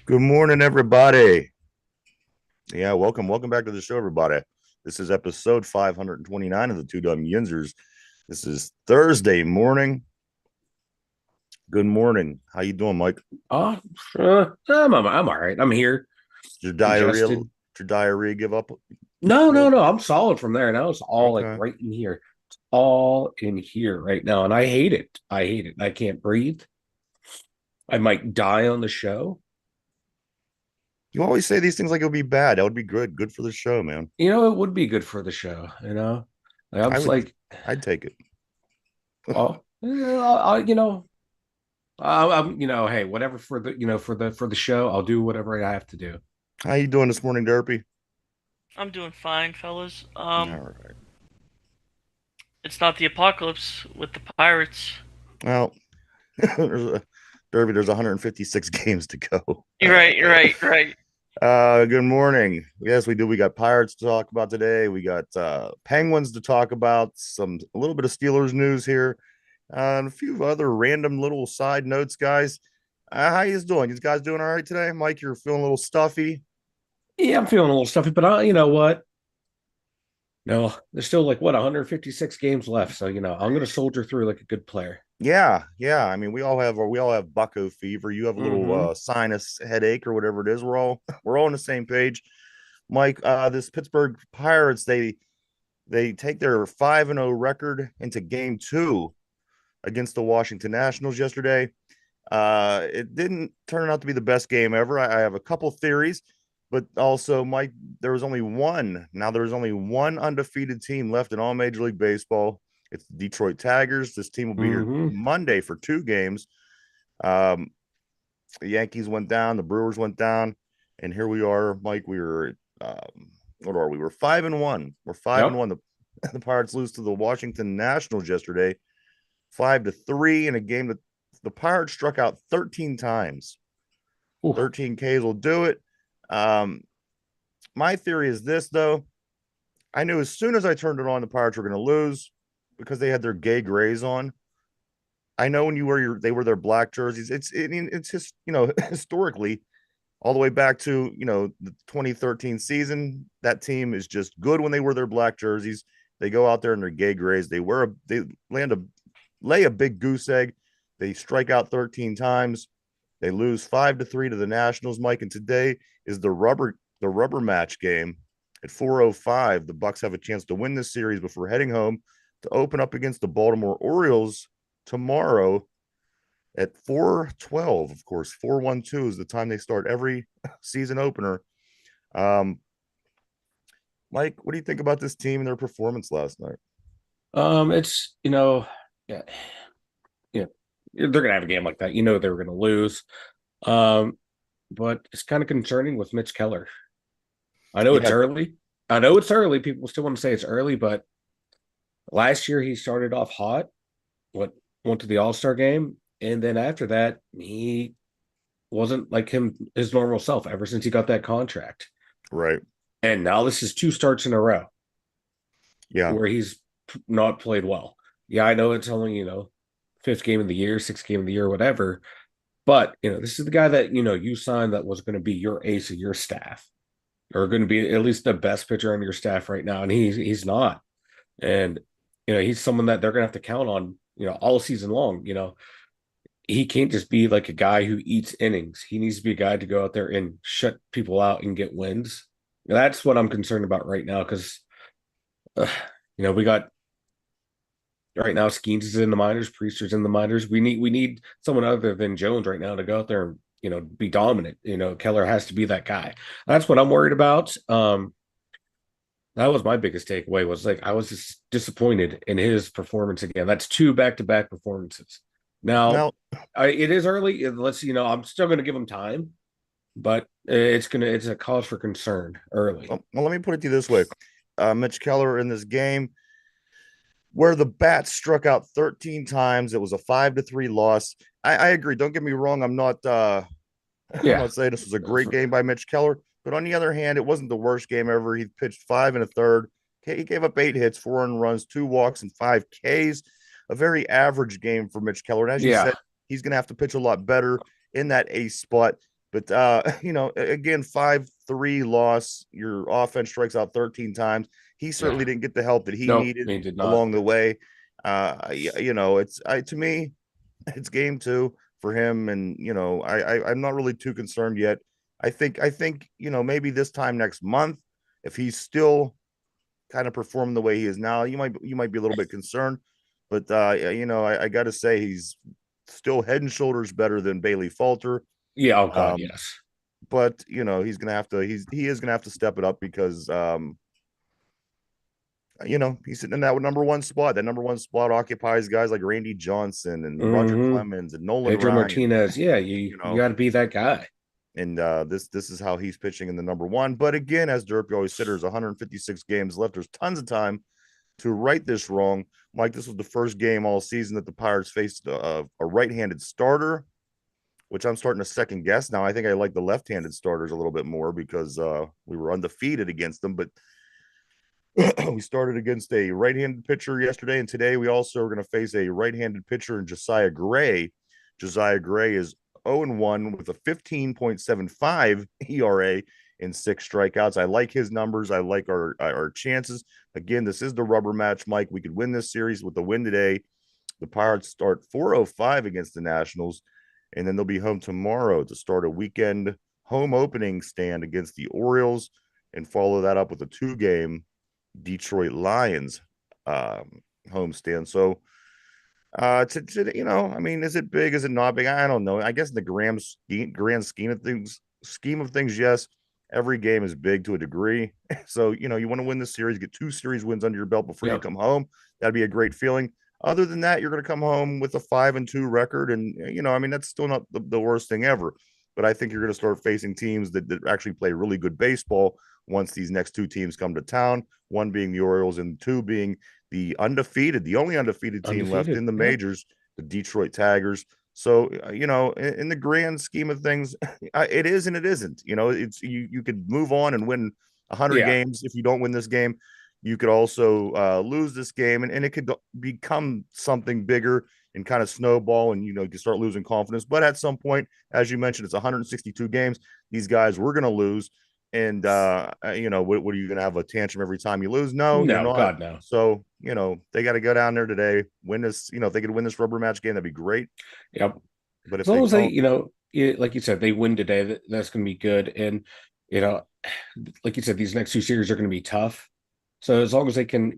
Good morning, everybody. Yeah, welcome back to the show, everybody. This is episode 529 of the Dum Yinzers. This is Thursday morning. Good morning. How you doing, Mike? Oh, I'm all right. I'm here, Did your diarrhea, did congested. your diarrhea give up? No, no, Good. no. I'm solid from there. Now it's all like Okay. right in here. It's all in here right now, and I hate it. I hate it. I can't breathe. I might die on the show. You always say these things like it'll be bad. That would be good. Good for the show, man. It would be good for the show. Like, I'm I just would, like, I'd take it. oh, hey, whatever for the show. I'll do whatever I have to do. How you doing this morning, Derpy? I'm doing fine, fellas. All right. It's not the apocalypse with the pirates. Well, Derby, there's 156 games to go. You're right. You're right. You're right. Good morning. Yes, we do. We got Pirates to talk about today. We got Penguins to talk about. A little bit of Steelers news here, and a few other random little side notes, guys. How you doing? You guys doing all right today? Mike, you're feeling a little stuffy. Yeah, I'm feeling a little stuffy, but you know what? No, there's still like what 156 games left, so I'm gonna soldier through like a good player. Yeah. I mean, we all have bucko fever. You have a little Mm-hmm. sinus headache or whatever it is. We're all on the same page. Mike, this Pittsburgh Pirates, they take their 5-0 record into game two against the Washington Nationals yesterday. It didn't turn out to be the best game ever. I have a couple theories, but also, Mike, there was only one. Now there's only one undefeated team left in all Major League Baseball. It's the Detroit Tigers. This team will be here Mm-hmm. Monday for two games. Um, the Yankees went down, the Brewers went down, and here we are, Mike. We were what are we? We're 5-1. We're five and Yep. one. The Pirates lose to the Washington Nationals yesterday, 5-3 in a game that the Pirates struck out 13 times. Ooh. 13 Ks will do it. Um, my theory is this, though. I knew as soon as I turned it on, the Pirates were going to lose because they had their gay grays on. I know when you wear they wear their black jerseys. It's just historically all the way back to the 2013 season. That team is just good when they wear their black jerseys. They go out there in their gay grays. They lay a big goose egg. They strike out 13 times. They lose 5-3 to the Nationals, Mike. And today is the rubber match game at 4:05. The Bucks have a chance to win this series before heading home to open up against the Baltimore Orioles tomorrow at 4:12. Of course, 4:12 is the time they start every season opener. Um, Mike, what do you think about this team and their performance last night? It's yeah, yeah, they're gonna have a game like that. They were gonna lose. Um, but it's kind of concerning with Mitch Keller. I know it's Yeah, early. I know it's early. People still want to say it's early, but last year he started off hot. What went to the All-Star game, and then after that, he wasn't like his normal self ever since he got that contract. right. And now this is two starts in a row Yeah, where he's not played well. Yeah, I know it's only, fifth game of the year, sixth game of the year, whatever. But, this is the guy that, you signed that was going to be your ace of your staff or going to be at least the best pitcher on your staff right now. And he's not. And, he's someone that they're going to have to count on, all season long. He can't just be like a guy who eats innings. He needs to be a guy to go out there and shut people out and get wins. That's what I'm concerned about right now because, uh, we got right now Skeens is in the minors, Priester's in the minors. We need someone other than Jones right now to go out there and be dominant. Keller has to be that guy. That's what I'm worried about. That was my biggest takeaway was like I was just disappointed in his performance again. That's two back-to-back performances. Now, now, it is early. Let's I'm still going to give him time, but it's a cause for concern early. well, let me put it to you this way. Mitch Keller in this game where the bats struck out 13 times. It was a 5-3 loss. I agree. Don't get me wrong. I'm not I'm Yeah, not saying this was a great game by Mitch Keller, but on the other hand, it wasn't the worst game ever. He pitched 5 1/3. He gave up 8 hits, 4 runs, 2 walks, and 5 Ks. A very average game for Mitch Keller. And as you yeah, said, he's going to have to pitch a lot better in that ace spot. But again, 5-3 loss. Your offense strikes out 13 times. He Yeah. certainly didn't get the help that he Nope, needed they did not. along the way. It's to me, it's game two for him, and I'm not really too concerned yet. I think maybe this time next month, if he's still kind of performing the way he is now, you might be a little bit concerned. But I got to say he's still head and shoulders better than Bailey Falter. Yeah, oh God, Um, yes. but he's gonna have to he is gonna have to step it up because he's sitting in that number one spot. That number one spot occupies guys like Randy Johnson and Roger Hmm. Clemens and Nolan Pedro Ryan. Martinez. Yeah, You you know, got to be that guy. and this is how he's pitching in the number one. But again, as Derpy always said, there's 156 games left. There's tons of time to right this wrong. Mike, this was the first game all season that the Pirates faced a right-handed starter, which I'm starting to second guess now. I think I like the left-handed starters a little bit more because we were undefeated against them, but we started against a right-handed pitcher yesterday, and today we also are going to face a right-handed pitcher in Josiah Gray. Josiah Gray is 0-1 with a 15.75 ERA and 6 strikeouts. I like his numbers. I like our chances. Again, this is the rubber match, Mike. We could win this series with the win today. The Pirates start 4:05 against the Nationals, and then they'll be home tomorrow to start a weekend home opening stand against the Orioles and follow that up with a 2-game Detroit Lions homestand. So, I mean, is it big? Is it not big? I don't know. I guess in the grand scheme of things, yes. Every game is big to a degree. So, you want to win this series, get 2 series wins under your belt before you Yep. come home. That'd be a great feeling. Other than that, you're going to come home with a 5-2 record, and I mean, that's still not the worst thing ever. But I think you're going to start facing teams that actually play really good baseball once these next 2 teams come to town. One being the Orioles, and 2 being the only undefeated team left in Undefeated. the Yeah. majors, the Detroit Tigers. So, in the grand scheme of things, it is and it isn't. It's you could move on and win 100 Yeah. games if you don't win this game. You could also lose this game, and it could become something bigger and kind of snowball, and you can start losing confidence. But at some point, as you mentioned, it's 162 games. These guys we're going to lose, and what are you going to have a tantrum every time you lose? No, you're No, not. God, no. So they got to go down there today, win this. If they could win this rubber match game, that'd be great. Yep. But As if long they as they, don't, like you said, they win today, that's going to be good. And, you know, like you said, these next 2 series are going to be tough. So as long as they can,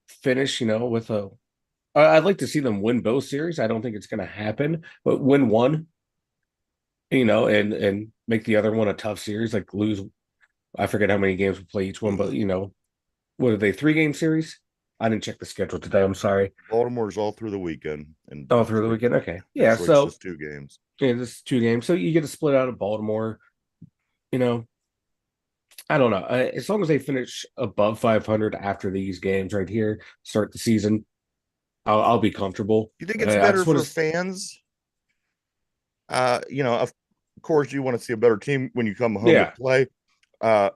finish, with I'd like to see them win both series. I don't think it's going to happen, but win one, and make the other one a tough series, like lose. I forget how many games we play each one, but what are they, 3-game series? I didn't check the schedule today. I'm sorry. Baltimore's all through the weekend, and All through the weekend. Okay. Yeah. Detroit's So just 2 games. yeah, this is 2 games. So you get to split out of Baltimore. You know, I don't know. As long as they finish above 500 after these games right here, start the season, I'll be comfortable. You think it's I better just want for to, fans? Of course, you want to see a better team when you come home to yeah, play. Uh,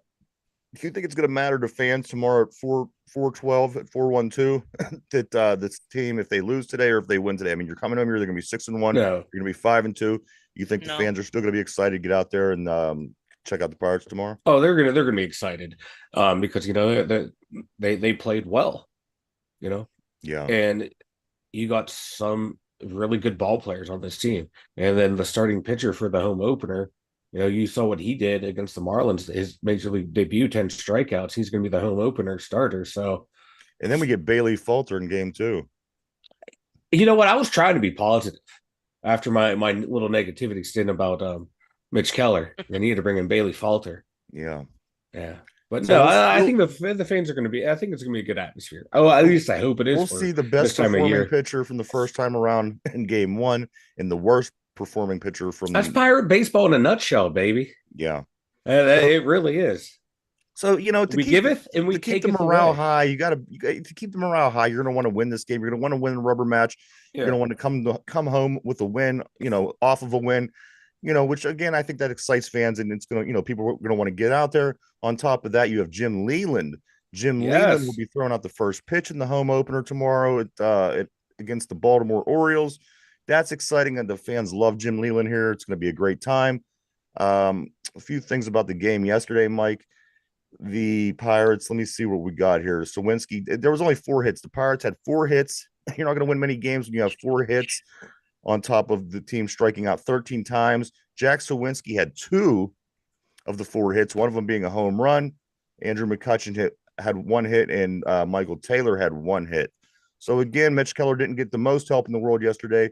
do you think it's going to matter to fans tomorrow at 4-12 at 4-1-2 that this team, if they lose today or if they win today? I mean, you're coming home, you're going to be 6-1, no. you're going to be 5-2. You think the No. fans are still going to be excited to get out there and check out the Pirates tomorrow? Oh, they're gonna be excited, because they played well, you know, Yeah. and you got some really good ball players on this team, and then the starting pitcher for the home opener. You saw what he did against the Marlins, his major league debut, 10 strikeouts. He's going to be the home opener starter. So, And then we get Bailey Falter in game 2. you know what? I was trying to be positive after my little negativity stint about Mitch Keller. They needed to bring in Bailey Falter. Yeah. Yeah. But So no, I think the fans are going to be. I think it's going to be a good atmosphere. Oh, at least I hope it is we'll for see the this best time of performing year. pitcher from the first time around in game 1 and the worst performing pitcher That's from pirate baseball in a nutshell, baby. yeah. So It really is. So We giveth and we to keep the taketh morale away. high, to keep the morale high. You're going to want to win this game. You're going to want to win the rubber match. You're Yeah. going to want to come home with a win. Off of a win. Which again I think that excites fans, and it's going to people are going to want to get out there. On top of that, you have Jim Leland. Jim Leland will Yes. be throwing out the first pitch in the home opener tomorrow against the Baltimore Orioles. That's exciting, and the fans love Jim Leland here. It's going to be a great time. A few things about the game yesterday, Mike. The Pirates, let me see what we got here. Sawinski, there was only 4 hits. The Pirates had 4 hits. You're not going to win many games when you have 4 hits on top of the team striking out 13 times. Jack Sawinski had 2 of the 4 hits, one of them being a home run. Andrew McCutcheon had 1 hit, and Michael Taylor had 1 hit. So again, Mitch Keller didn't get the most help in the world yesterday.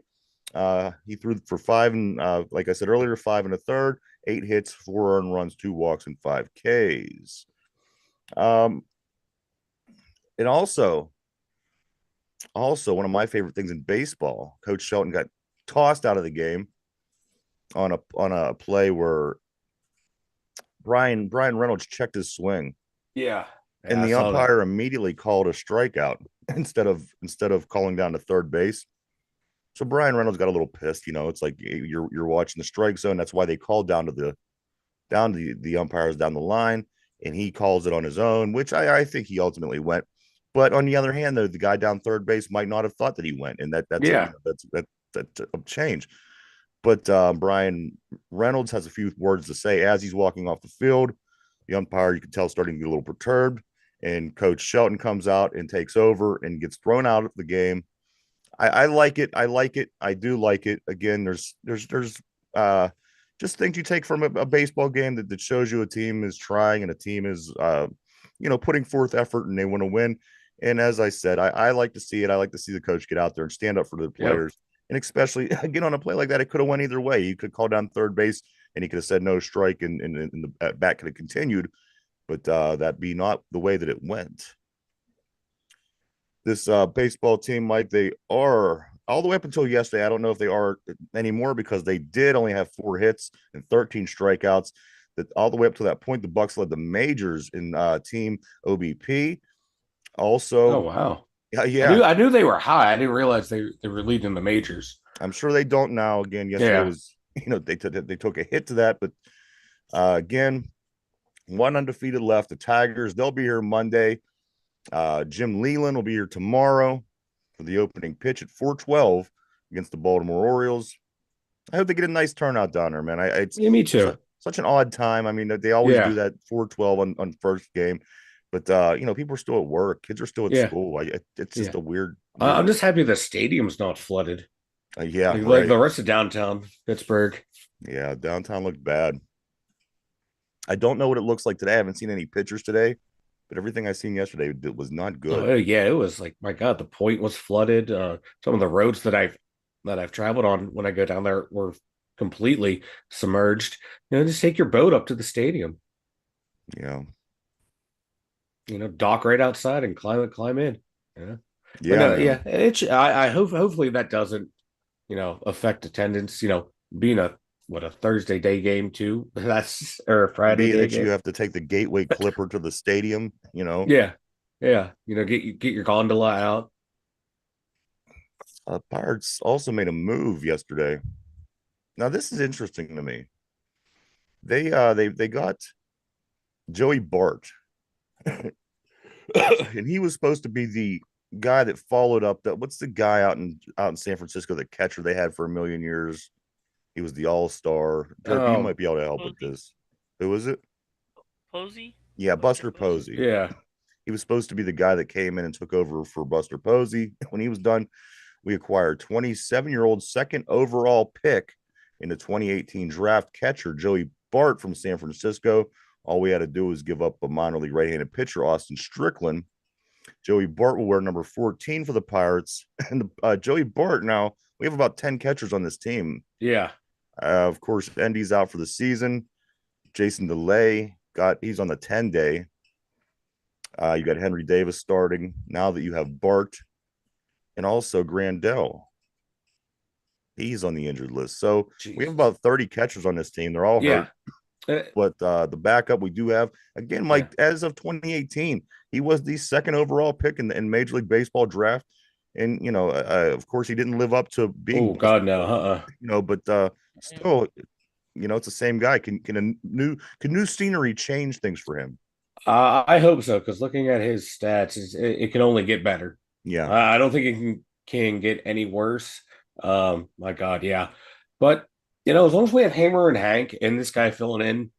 He threw for 5 and like I said earlier, 5 1/3, 8 hits, 4 earned runs, 2 walks, and 5 Ks. And also one of my favorite things in baseball, Coach Shelton got tossed out of the game on a play where Brian Reynolds checked his swing, Yeah. and I the saw that. umpire immediately called a strikeout instead of calling down to third base. So Brian Reynolds got a little pissed. It's like you're watching the strike zone. That's why they called down the umpires down the line, and he calls it on his own, which I think he ultimately went. But on the other hand, the guy down third base might not have thought that he went, and Yeah. that's a change. But Brian Reynolds has a few words to say as he's walking off the field. The umpire, you can tell, starting to get a little perturbed, and Coach Shelton comes out and takes over and gets thrown out of the game. I like it. I like it. I do like it. Again, there's uh just things you take from a baseball game that shows you a team is trying and a team is putting forth effort and they want to win. And as I said, I like to see it. I like to see the coach get out there and stand up for the Yep. players. And especially again on a play like that, it could have went either way. You could call down third base and he could have said no strike and the bat could have continued, but that be not the way that it went. This baseball team, Mike, they are all the way up until yesterday. I don't know if they are anymore because they did only have 4 hits and 13 strikeouts. That all the way up to that point, the Bucks led the majors in team OBP. Oh Also, wow. yeah, I yeah, knew they were high. I didn't realize they were leading the majors. I'm sure they don't now. Again, yesterday Yeah. was they took a hit to that, but again, one undefeated left. The Tigers, they'll be here Monday. Jim Leland will be here tomorrow for the opening pitch at 4:12 against the Baltimore Orioles. I hope they get a nice turnout down there, man. It's Yeah, me too. such an odd time. I mean, they always do Yeah. that 4:12 on first game, but people are still at work. Kids are still at Yeah. school. It's just Yeah. a weird, I'm weird. just happy the stadium's not flooded. Yeah, Like right. the rest of downtown Pittsburgh. Yeah, downtown looked bad. I don't know what it looks like today. I haven't seen any pictures today, but everything I seen yesterday was not good. Oh yeah, it was like my God, the point was flooded. Some of the roads that I've traveled on when I go down there were completely submerged. Just take your boat up to the stadium. Yeah, Dock right outside and climb in. Yeah, but yeah, no, man. yeah, I hope hopefully that doesn't affect attendance. Being a Thursday day game too. That's or a Friday Being day that you game. have to take the Gateway Clipper to the stadium, Yeah, yeah. Get your gondola out. Pirates also made a move yesterday. Now this is interesting to me. They got Joey Bart, and he was supposed to be the guy that followed up that. What's the guy out in San Francisco, the catcher they had for a million years? He was the all-star. Jerky, you Um, might be able to help with Posey? this. Who was it? Posey? Yeah, Buster Buster Posey? Posey. yeah. He was supposed to be the guy that came in and took over for Buster Posey. When he was done, we acquired 27-year-old second overall pick in the 2018 draft catcher Joey Bart from San Francisco. All we had to do was give up a minor league right-handed pitcher, Austin Strickland. Joey Bart will wear number 14 for the Pirates. And Joey Bart, now, we have about 10 catchers on this team. Yeah. Of course, Endy's out for the season. Jason DeLay he's on the 10-day. You got Henry Davis starting now that you have Bart and also Grandel. He's on the injured list. So we have Jesus. about 30 catchers on this team. They're all Yeah. hurt. But the backup we do have, again, Yeah. Mike, as of 2018, he was the second overall pick in Major League Baseball draft. And, of course, he didn't live up to being Oh Buster God, no. Posey, but Yeah. still, it's the same guy. Can new scenery change things for him? I hope so because looking at his stats, it can only get better. Yeah. I don't think it can get any worse. My God, yeah. But As long as we have Hammer and Hank and this guy filling in,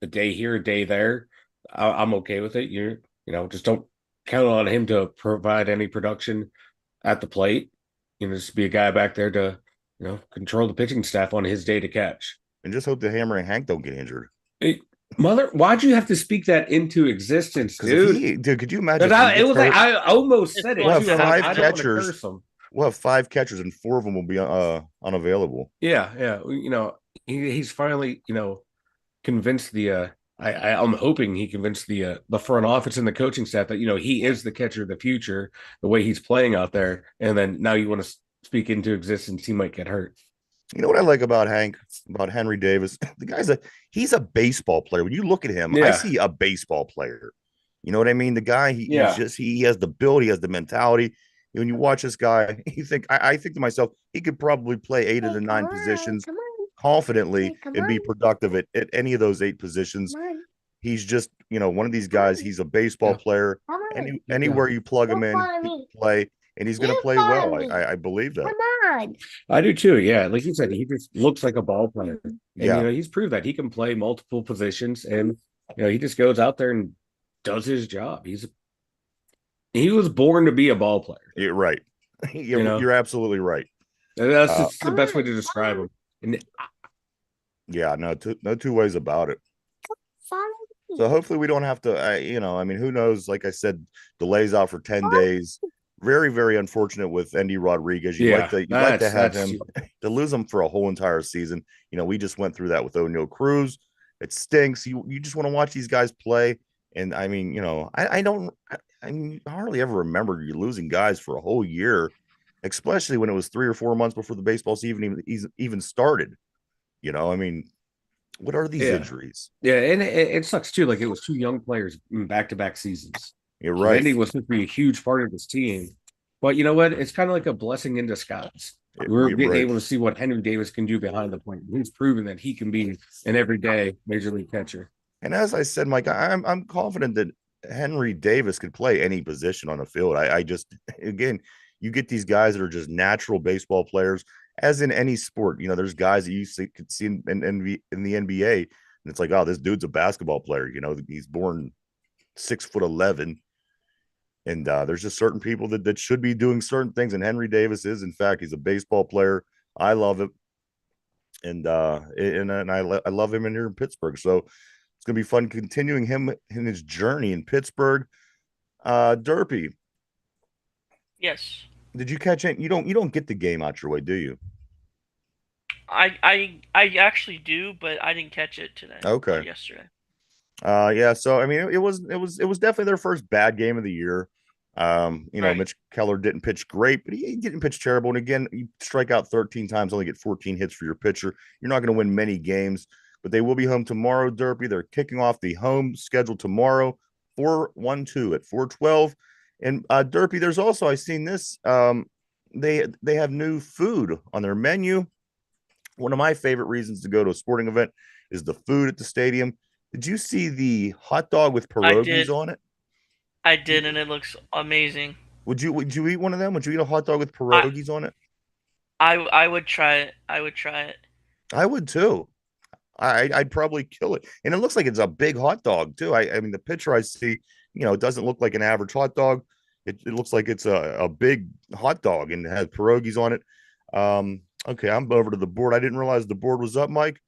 a day here, a day there, I'm okay with it. Just don't count on him to provide any production at the plate. Just be a guy back there to, control the pitching staff on his day to catch. And just hope the Hammer and Hank don't get injured. It, why'd you have to speak that into existence, Because if dude? dude, could you imagine? Because If he it gets was like hurt, I almost said it we'll going have too, to and I, five I happen. don't want to catchers. curse him. We'll have five catchers, and four of them will be unavailable. Yeah, yeah. He's finally, convinced I'm hoping he convinced the front office and the coaching staff that he is the catcher of the future, the way he's playing out there. And then now you want to speak into existence, he might get hurt. You know what I like about Hank, about Henry Davis? The he's a baseball player. When you look at him, I Yeah, see a baseball player. You know what I mean? The guy, yeah, he has the build, he has the mentality. When you watch this guy, I think to myself, he could probably play eight of Hey, the come nine on, positions come on. confidently Hey, come and be on, productive at any of those eight positions. come on, He's just, one of these come guys. on, He's a baseball yeah, player. come on. yeah. Anywhere you plug him You in, follow he can me. play, and he's going to You play follow well. me. I believe that. Come on. I do too. Yeah, like you said, he just looks like a ball player, and Yeah, he's proved that he can play multiple positions, and he just goes out there and does his job. He was born to be a ball player. you're right. You know, You're absolutely right. and that's Uh, just the Come best way to on, describe him. And yeah, no two ways about it. follow So me. hopefully we don't have to, I mean, who knows? Like I said, delays out for 10 Follow days. Very, very unfortunate with Endy Rodriguez. yeah, You'd like to have that's him to lose him for a whole entire season. We just went through that with O'Neill Cruz. It stinks. You just want to watch these guys play. And I mean, I don't, I mean, I hardly ever remember you losing guys for a whole year, especially when it was 3 or 4 months before the baseball season even started. I mean, what are these yeah, injuries? yeah, and it sucks too. Like it was two young players in back-to-back seasons. You're So right. Indy was supposed to be a huge part of this team, but you know what? It's kind of like a blessing in disguise. We're You're getting right. able to see what Henry Davis can do behind the plate. He's proven that he can be an everyday major league catcher. And as I said, Mike, I'm confident that Henry Davis could play any position on the field. I just again, you get these guys that are just natural baseball players, as in any sport. There's guys that could see in the NBA, and it's like, oh, this dude's a basketball player. He's born 6'11", and there's just certain people that should be doing certain things, and Henry Davis is. In fact, he's a baseball player. I love it, and I love him in here in Pittsburgh. So it's gonna be fun continuing him in his journey in Pittsburgh. Derpy, Yes. did you catch it? You don't get the game out your way, do you? I actually do, but I didn't catch it today or Okay. yesterday. Yeah. So I mean, it was definitely their first bad game of the year. Right. Mitch Keller didn't pitch great, but he didn't pitch terrible. And again, you strike out 13 times, only get 14 hits for your pitcher. You're not going to win many games, but they will be home tomorrow, Derpy. They're kicking off the home schedule tomorrow, 4-1-2 at 412. And Derpy, there's also, I've seen this. They have new food on their menu. One of my favorite reasons to go to a sporting event is the food at the stadium. Did you see the hot dog with I pierogies did. on it? I did, and it looks amazing. Would you eat one of them? Would you eat a hot dog with I pierogies on it? I would try it. I would try it. I would too. I'd probably kill it. And it looks like it's a big hot dog too. I mean the picture I see, it doesn't look like an average hot dog. It looks like it's a big hot dog and it has pierogies on it. Okay, I'm over to the board. I didn't realize the board was up, Mike.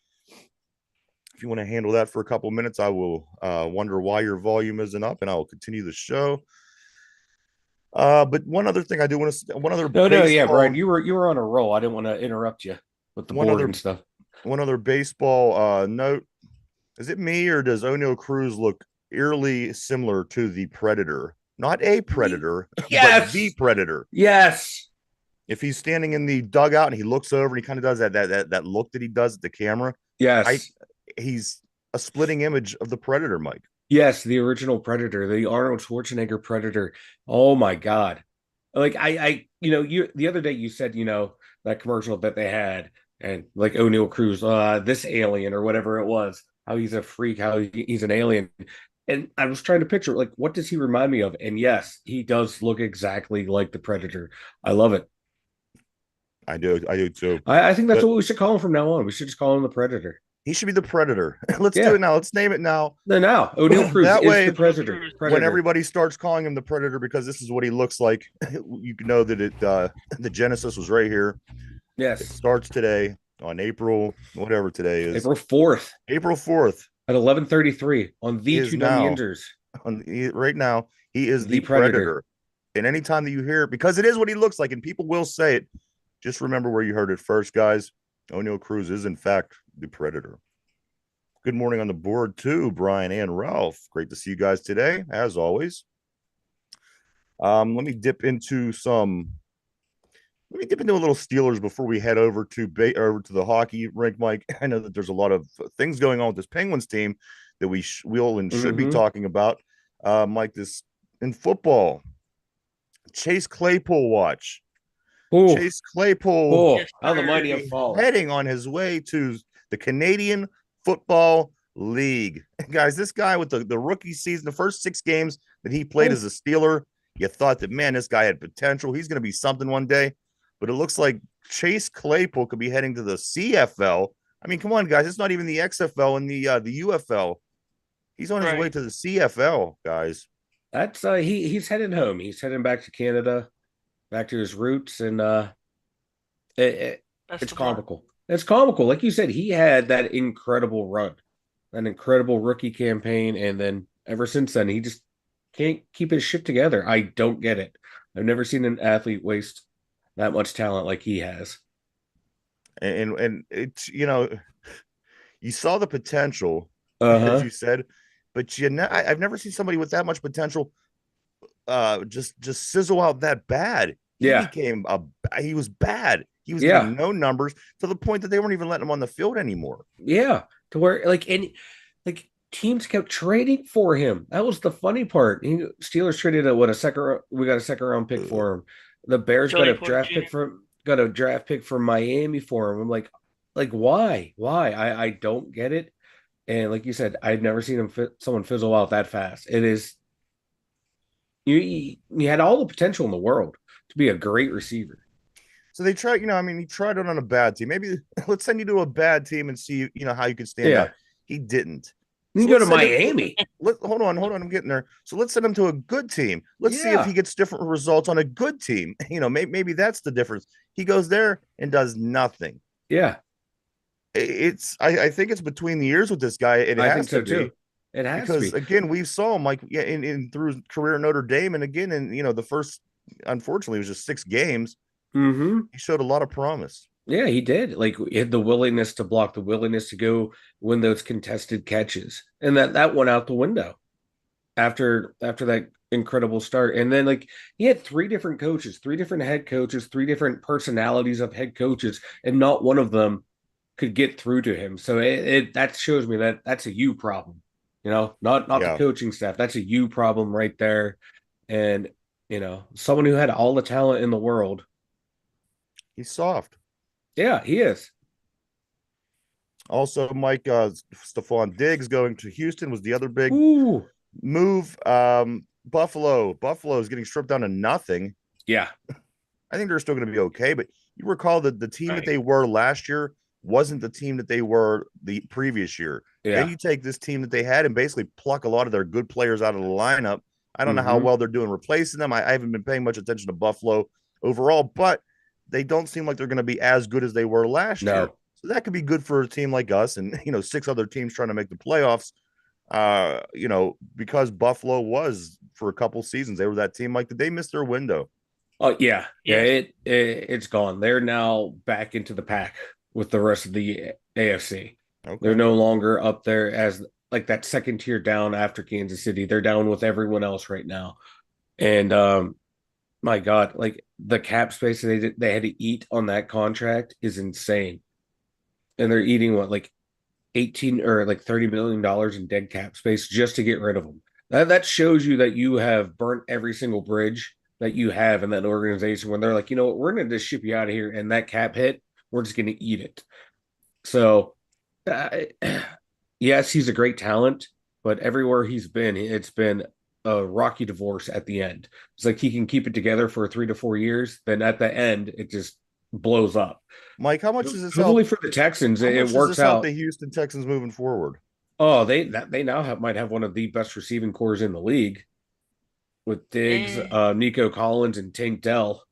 If you want to handle that for a couple minutes, I will wonder why your volume isn't up, and I will continue the show. But one other thing I do want to, one other No, yeah, Brian, baseball, you were on a roll. I didn't want to interrupt you with the one board other and stuff. one other baseball note. Is it me or does O'Neill Cruz look eerily similar to the Predator? Not a predator, but the Yes, Predator. yes, If he's standing in the dugout and he looks over and he kind of does that look that he does at the camera, I yes, he's a splitting image of the Predator, Mike. yes. The original Predator, the Arnold Schwarzenegger Predator. Oh my God! Like you the other day you said that commercial that they had and like O'Neill Cruz, this alien or whatever it was, how he's a freak, how he's an alien. And I was trying to picture like what does he remind me of? And yes, he does look exactly like the Predator. I love it. I do too. I think that's But what we should call him from now on. We should just call him the Predator. he should be the Predator. Let's do Yeah. it now. Let's name it now. No, now O'Neill Cruz That is the way, O'Neal Predator. Cruz. when Predator. everybody starts calling him the Predator because this is what he looks like, you know that the genesis was right here. It Yes. starts today on April, whatever today is. April 4th April 4th. at 11:33 on the Is two Dum now Yinzers. right now. He is The the Predator. Predator. And anytime that you hear it, because it is what he looks like, and people will say it, just remember where you heard it first, guys. O'Neal Cruz is, in fact, the Predator. Good morning on the board, too, Brian and Ralph. Great to see you guys today, as always. Let me dip into a little Steelers before we head over to the hockey rink, Mike. I know that there's a lot of things going on with this Penguins team that we will and should be talking about. Mike, this in football, Chase Claypool watch. Ooh. Chase Claypool Yes, How the sir. mighty have fallen. heading on his way to the Canadian Football League. Guys, this guy with the rookie season, the first 6 games that he played as a Steeler, you thought that, man, this guy had potential. He's going to be something one day. But it looks like Chase Claypool could be heading to the CFL. I mean, come on, guys. It's not even the XFL and the UFL. He's on his way Right. to the CFL, guys. That's he's heading home. He's heading back to Canada, back to his roots, and That's it's the one. comical. It's comical. Like you said, he had that incredible run, an incredible rookie campaign, and then ever since then, he just can't keep his shit together. I don't get it. I've never seen an athlete waste that much talent like he has. And it's, you saw the potential, as Uh-huh. you said, but I've never seen somebody with that much potential just sizzle out that bad. Yeah. He was bad. He was Yeah. getting no numbers to the point that they weren't even letting him on the field anymore. Yeah. To where like teams kept trading for him. That was the funny part. Steelers traded we got a second round pick for him. The Bears Joey got a Porter draft Jr. pick from Miami for him. I'm like why? Why? I don't get it. And like you said, I've never seen someone fizzle out that fast. It is you had all the potential in the world to be a great receiver. So they tried, he tried it on a bad team. Maybe let's send you to a bad team and see, how you could stand out. He didn't. You can go to Miami. Hold on. I'm getting there. So let's send him to a good team. Let's see if he gets different results on a good team. Maybe that's the difference. He goes there and does nothing. Yeah. I think it's between the ears with this guy. I think so too. It has because to be. again, we saw him like in through his career in Notre Dame, and again, in the first, unfortunately, it was just 6 games. Mm-hmm. He showed a lot of promise. Yeah, he did. Like he had the willingness to block, the willingness to go win those contested catches, and that went out the window after that incredible start. And then like he had 3 different coaches, 3 different head coaches, 3 different personalities of head coaches, and not one of them could get through to him. So that shows me that that's a you problem. Not the coaching staff. That's a you problem right there. And someone who had all the talent in the world. He's soft. Yeah, he is. Also, Mike, Stephon Diggs going to Houston was the other big move. Buffalo is getting stripped down to nothing. Yeah. I think they're still going to be okay, but you recall that the team that they were last year wasn't the team that they were the previous year. Yeah. Then you take this team that they had and basically pluck a lot of their good players out of the lineup. I don't know how well they're doing replacing them. I haven't been paying much attention to Buffalo overall, but they don't seem like they're going to be as good as they were last year. So that could be good for a team like us and 6 other teams trying to make the playoffs. Because Buffalo was for a couple seasons, they were that team. Like, did they miss their window? Oh yeah. It's gone. They're now back into the pack with the rest of the AFC. Okay. They're no longer up there as like that second tier down after Kansas City. They're down with everyone else right now. And my God, like the cap space they had to eat on that contract is insane. And they're eating like 18 or like $30 million in dead cap space just to get rid of them. That shows you that you have burnt every single bridge that you have in that organization when they're like, we're going to just ship you out of here. And that cap hit, we're just going to eat it. So, yes, he's a great talent, but everywhere he's been, it's been a rocky divorce at the end. It's like he can keep it together for 3 to 4 years. Then at the end, it just blows up. Mike, how much does this help? Hopefully for the Texans, How it much does works this help out. the Houston Texans moving forward? Oh, they now might have one of the best receiving cores in the league with Diggs, Eh, Nico Collins, and Tank Dell.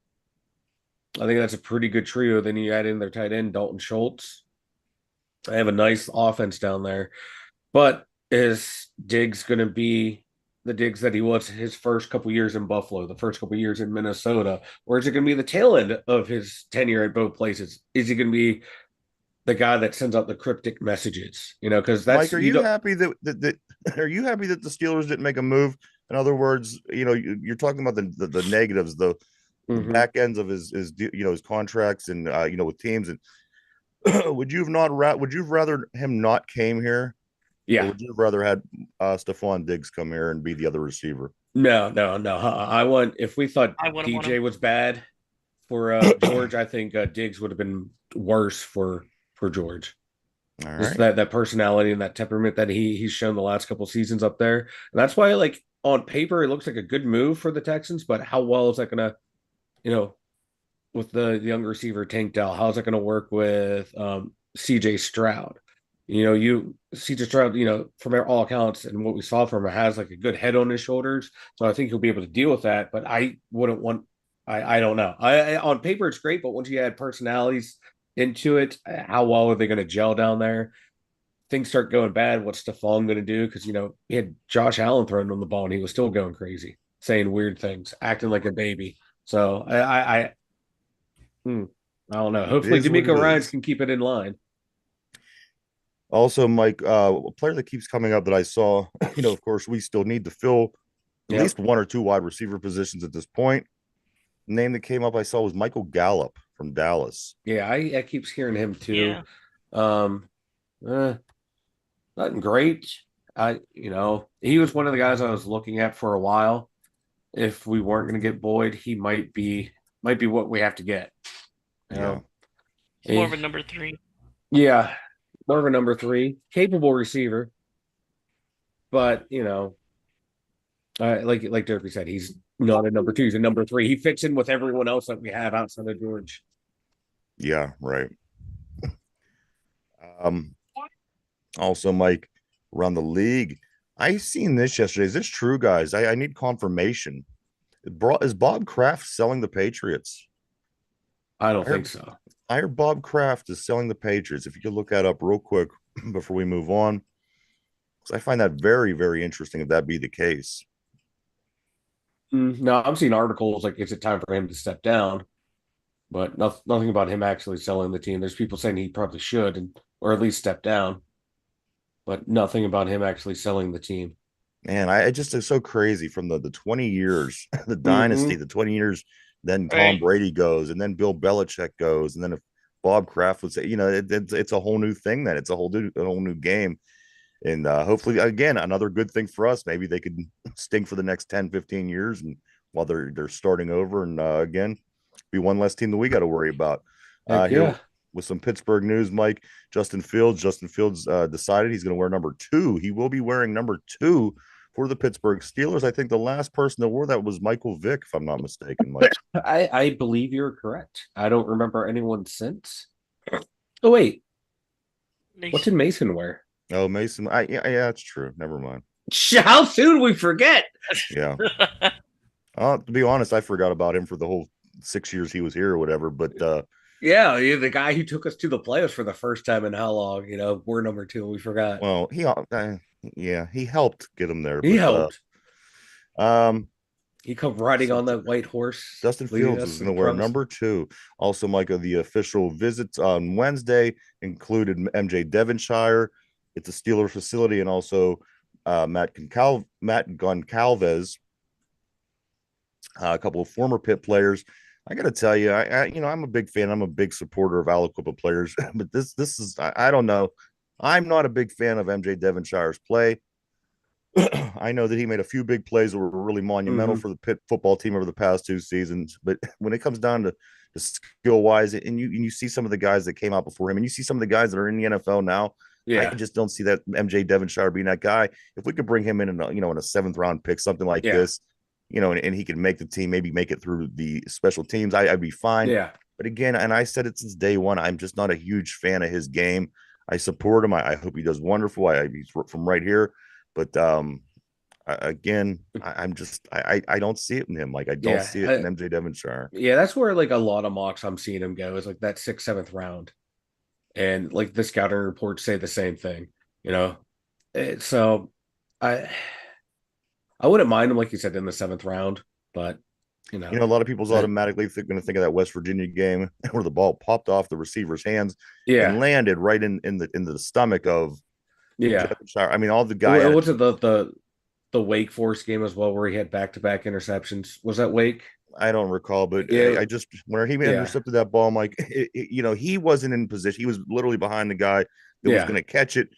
I think that's a pretty good trio. Then you add in their tight end, Dalton Schultz. I have a nice offense down there. But is Diggs going to be the Diggs that he was his first couple years in Buffalo, the first couple years in Minnesota? Or is it going to be the tail end of his tenure at both places? Is he going to be the guy that sends out the cryptic messages? Because Mike, that's, are you you know, happy that are you happy that the Steelers didn't make a move? In other words, you're talking about the negatives, the mhm. back ends of his his contracts and with teams. And would you have rather him not came here, or Yeah. would you have rather had Stephon Diggs come here and be the other receiver? No, no, no. I want, if we thought I wouldn't want DJ him. was bad for George, I think Diggs would have been worse for George. All Just right. that personality and that temperament that he's shown the last couple seasons up there. And that's why, like, on paper, it looks like a good move for the Texans, but how well is that gonna, you know, with the young receiver Tank Dell, how's that gonna work with CJ Stroud? You CJ Stroud, from all accounts and what we saw from him, has like a good head on his shoulders. So I think he'll be able to deal with that. But I wouldn't want I don't know. On paper it's great, but once you add personalities into it, how well are they going to gel down there? Things start going bad, what's Stephon going to do? Because he had Josh Allen throwing on the ball and he was still going crazy, saying weird things, acting like a baby. So I don't know. It Hopefully, is what it D'Amico Ryans is. can keep it in line. Also, Mike, a player that keeps coming up that I saw, of course, we still need to fill at Yep. least one or two wide receiver positions at this point. Name that came up I saw was Michael Gallup from Dallas. Yeah, I keeps hearing him too. Yeah. Um, eh, Nothing great. He was one of the guys I was looking at for a while. If we weren't going to get Boyd, he might be what we have to get. You Yeah. know, He's more Eh, of a number three. yeah, more of a number three, capable receiver, but like Derby said, he's not a number two. He's a number three. He fits in with everyone else that we have outside of George. Yeah, right. Um, Also, Mike, around the league, I seen this yesterday. Is this true, guys? I need confirmation. Is Bob Kraft selling the Patriots? I don't I think heard, so. I heard Bob Kraft is selling the Patriots. If you could look that up real quick before we move on, because I find that very, very interesting if that be the case. No, I'm seeing articles like is it time for him to step down, but nothing about him actually selling the team. There's people saying he probably should, or at least step down, but nothing about him actually selling the team. Man, I just it's so crazy from the 20 years, the dynasty, Hmm. the 20 years, then Tom Right. Brady goes, and then Bill Belichick goes, and then if Bob Kraft would say, it's a whole new thing then. It's a whole new game. And hopefully again, another good thing for us. Maybe they could stink for the next 10, 15 years and while they're starting over and again, be one less team that we got to worry about. Heck Here yeah. with some Pittsburgh news, Mike. Justin Fields decided he's going to wear number 2. He will be wearing number 2 for the Pittsburgh Steelers. I think the last person that wore that was Michael Vick, if I'm not mistaken, Mike. I believe you're correct. I don't remember anyone since. Oh wait, what Nice. did Mason wear? Oh, Mason. Yeah, that's true. Never mind. How soon we forget? Yeah. To be honest, I forgot about him for the whole 6 years he was here or whatever. But Yeah, the guy who took us to the playoffs for the first time in how long? We're number two. We forgot. well, yeah, he helped get him there. He But helped. um, He come riding so on that white horse, Justin leading Fields us is to going the to wear promise. number 2. Also, Micah, the official visits on Wednesday included MJ Devonshire. It's a Steeler facility, and also Matt Goncalves, a couple of former Pitt players. I got to tell you, I'm a big fan. I'm a big supporter of Aliquippa players, but this is I don't know. I'm not a big fan of MJ Devonshire's play. I know that he made a few big plays that were really monumental Hmm. for the Pitt football team over the past 2 seasons. But when it comes down to skill wise, and you see some of the guys that came out before him, and you see some of the guys that are in the NFL now, I Yeah, just don't see that MJ Devonshire being that guy. If we could bring him in in a 7th round pick, something like yeah, this, and he can make the team, maybe make it through the special teams, I'd be fine. yeah. But again, and I said it since day one, I'm just not a huge fan of his game. I support him. I hope he does wonderful. He's from right here, but again, I'm just I don't see it in him. Like I don't Yeah, see it in MJ Devonshire. yeah, that's where like a lot of mocks I'm seeing him go is like that sixth, seventh round, and like the scouting reports say the same thing. You know, so I I wouldn't mind him like you said in the seventh round, but you You know know, a lot of people's that automatically going to think of that West Virginia game where the ball popped off the receiver's hands and yeah, landed right in the stomach of yeah. Devonshire. I mean, all the guy had What's it the Wake Forest game as well where he had back to back interceptions? Was that Wake? I don't recall, but Yeah, I just when he yeah, intercepted that ball, I'm like, you know, he wasn't in position. He was literally behind the guy that was yeah, going to catch it,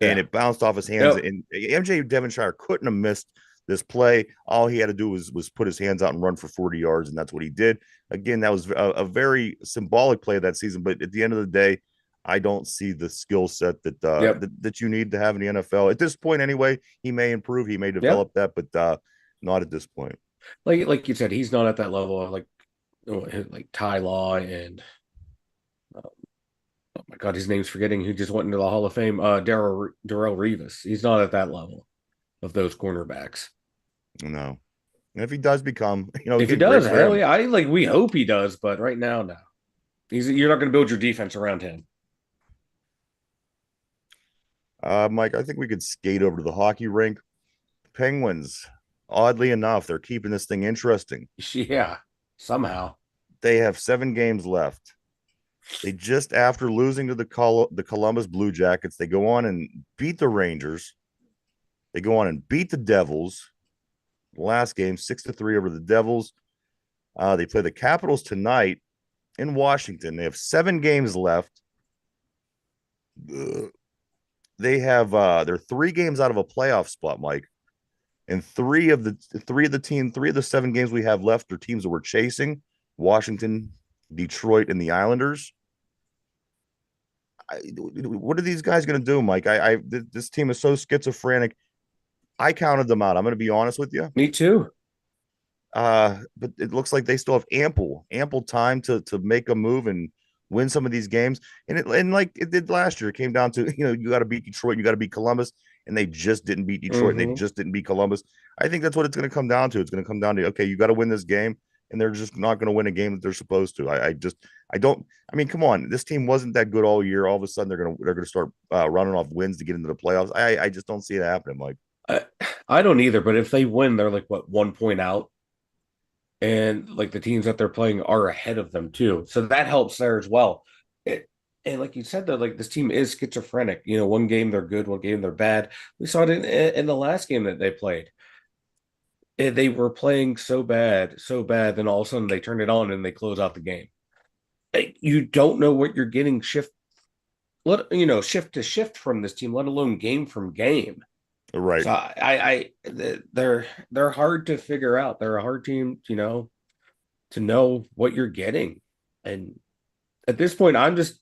and yeah. it bounced off his hands. Yep. And MJ Devonshire couldn't have missed this play. All he had to do was put his hands out and run for 40 yards, and that's what he did. Again, that was a very symbolic play of that season. But at the end of the day, I don't see the skill set Yep. that you need to have in the NFL at this point. Anyway, he may improve, he may Yeah. develop that, but not at this point. Like you said, he's not at that level of like Ty Law and oh my God, his name's forgetting who just went into the Hall of Fame. Darrell Revis. He's not at that level of those cornerbacks. No. And if he does become, If he again, great does, for hell him. yeah. I like we hope he does, but right now, no. You're not going to build your defense around him. Mike, I think we could skate over to the hockey rink. Penguins, oddly enough, they're keeping this thing interesting. Yeah, somehow. They have 7 games left. They just after losing to the Columbus Blue Jackets, they go on and beat the Rangers. They go on and beat the Devils. Last game, 6-3 over the Devils. They play the Capitals tonight in Washington. They have 7 games left. They have they're 3 games out of a playoff spot, Mike. And three of the 7 games we have left are teams that we're chasing: Washington, Detroit, and the Islanders. What are these guys going to do, Mike? This team is so schizophrenic. I counted them out. I'm going to be honest with you. Me too. But it looks like they still have ample time to make a move and win some of these games. And like it did last year, it came down to you got to beat Detroit, you got to beat Columbus, and they just didn't beat Detroit, and they Hmm. just didn't beat Columbus. I think that's what it's going to come down to. It's going to come down to okay, you got to win this game, and they're just not going to win a game that they're supposed to. I don't. I mean, come on, this team wasn't that good all year. All of a sudden, they're gonna start running off wins to get into the playoffs. I just don't see it happening, Mike. I, I don't either, but if they win, they're like what 1 point out, and like the teams that they're playing are ahead of them too, so that helps there as well. And like you said, though, like this team is schizophrenic. One game they're good, one game they're bad. We saw it in the last game that they played. They were playing so bad, then all of a sudden they turn it on and they close out the game. You don't know what you're getting shift to shift from this team, let alone game from game. Right. So they're hard to figure out. They're a hard team, to know what you're getting. And at this point, I'm just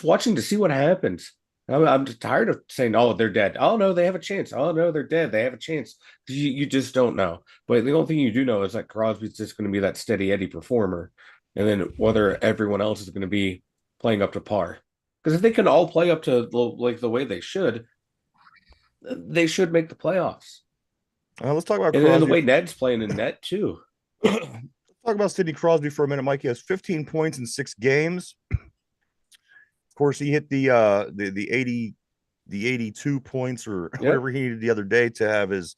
watching to see what happens. I'm just tired of saying, "Oh, they're dead." Oh no, they have a chance. Oh no, they're dead. They have a chance. You just don't know. But the only thing you do know is that Crosby's just going to be that steady Eddie performer, and then whether everyone else is going to be playing up to par. Because if they can all play up to like the way they should make the playoffs. Let's talk about And then the Crosby. way Ned's playing in net too. Let's talk about Sidney Crosby for a minute, Mike. He has 15 points in 6 games. Of course, he hit the 82 points or Yep. whatever he needed the other day to have his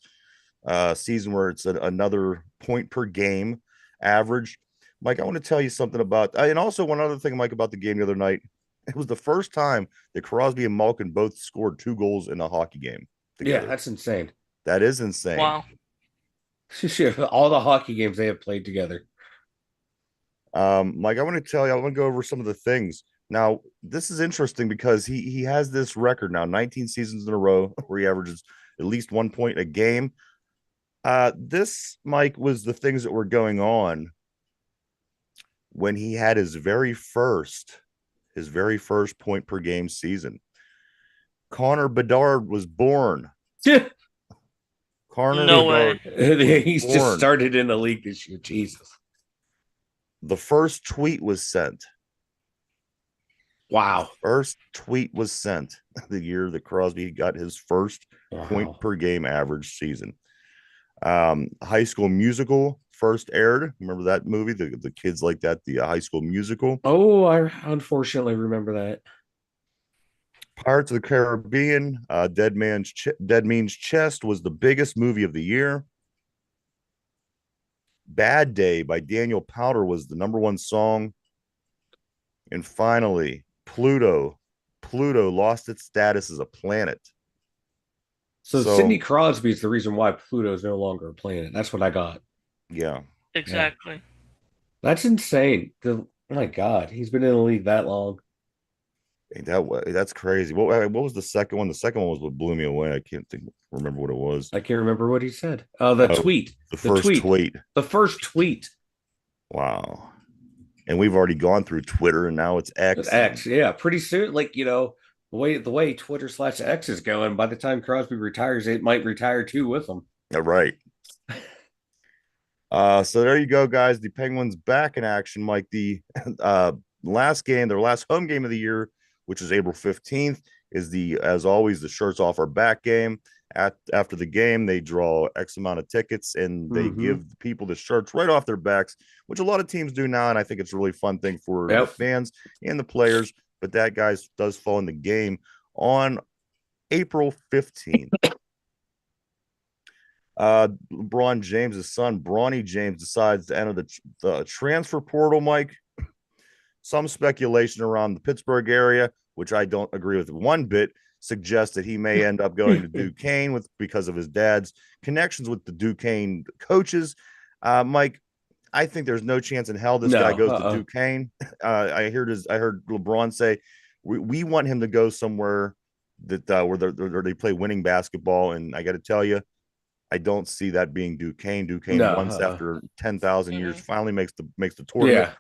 season where it's another point per game average. Mike, I want to tell you something about, and also one other thing, Mike, about the game the other night. It was the first time that Crosby and Malkin both scored 2 goals in a hockey game Yeah, together. that's insane. That is insane. Wow. All the hockey games they have played together. Mike, I want to tell you, I want to go over some of the things. Now, this is interesting because he has this record now, 19 seasons in a row where he averages at least 1 point a game. This, Mike, was the things that were going on when he had his very first point per game season. Connor Bedard was born. Connor No Bedard way. was He's just born. started in the league this year. Jesus. The first tweet was sent. Wow. First tweet was sent the year that Crosby got his first point Wow. per game average season. High School Musical first aired. Remember that movie? The kids like that, the High School Musical. Oh, I unfortunately remember that. Pirates of the Caribbean, Dead Means Chest was the biggest movie of the year. Bad Day by Daniel Powder was the number one song. And finally, Pluto. Pluto lost its status as a planet. So So, Sidney Crosby is the reason why Pluto is no longer a planet. That's what I got. yeah. Yeah. Exactly. That's insane. My God, he's been in the league that long. That's crazy. What was the second one? The second one was what blew me away. I can't remember what it was. I can't remember what he said. The Oh, tweet. the The first tweet. tweet. The first tweet. Wow. And we've already gone through Twitter and now it's X. X. Yeah, pretty soon. Like, the way Twitter/X is going, by the time Crosby retires, it might retire too with him. Right. So there you go, guys. The Penguins back in action, Mike. The last game, their last home game of the year, which is April 15th, is as always, the shirts off our back game. After the game, they draw X amount of tickets and they Mm-hmm. give the people the shirts right off their backs, which a lot of teams do now. And I think it's a really fun thing for the Yep. fans and the players. But that, guys, does fall in the game on April 15th. LeBron James' son, Bronny James, decides to enter the transfer portal, Mike. Some speculation around the Pittsburgh area, which I don't agree with one bit, suggests that he may end up going to Duquesne because of his dad's connections with the Duquesne coaches. Mike, I think there's no chance in hell this guy No. goes to Duquesne. I heard LeBron say we want him to go somewhere that where they play winning basketball, and I got to tell you, I don't see that being Duquesne. Duquesne No. once after 10,000 years Mhm. finally makes the tournament. Yeah.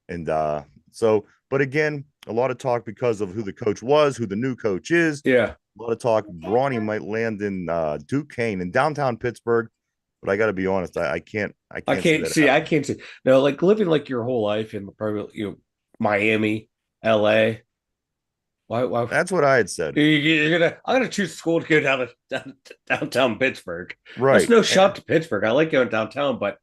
And so, but again, a lot of talk because of who the coach was, who the new coach is. Yeah. A lot of talk. Bronny might land in Duquesne in downtown Pittsburgh, but I got to be honest, I can't I see can't that see. I happening. can't see. No, like living like your whole life in probably Miami, LA. Why That's what I had said. I'm gonna choose school to go down to downtown Pittsburgh. That's Right. no shot to Pittsburgh. I like going downtown, but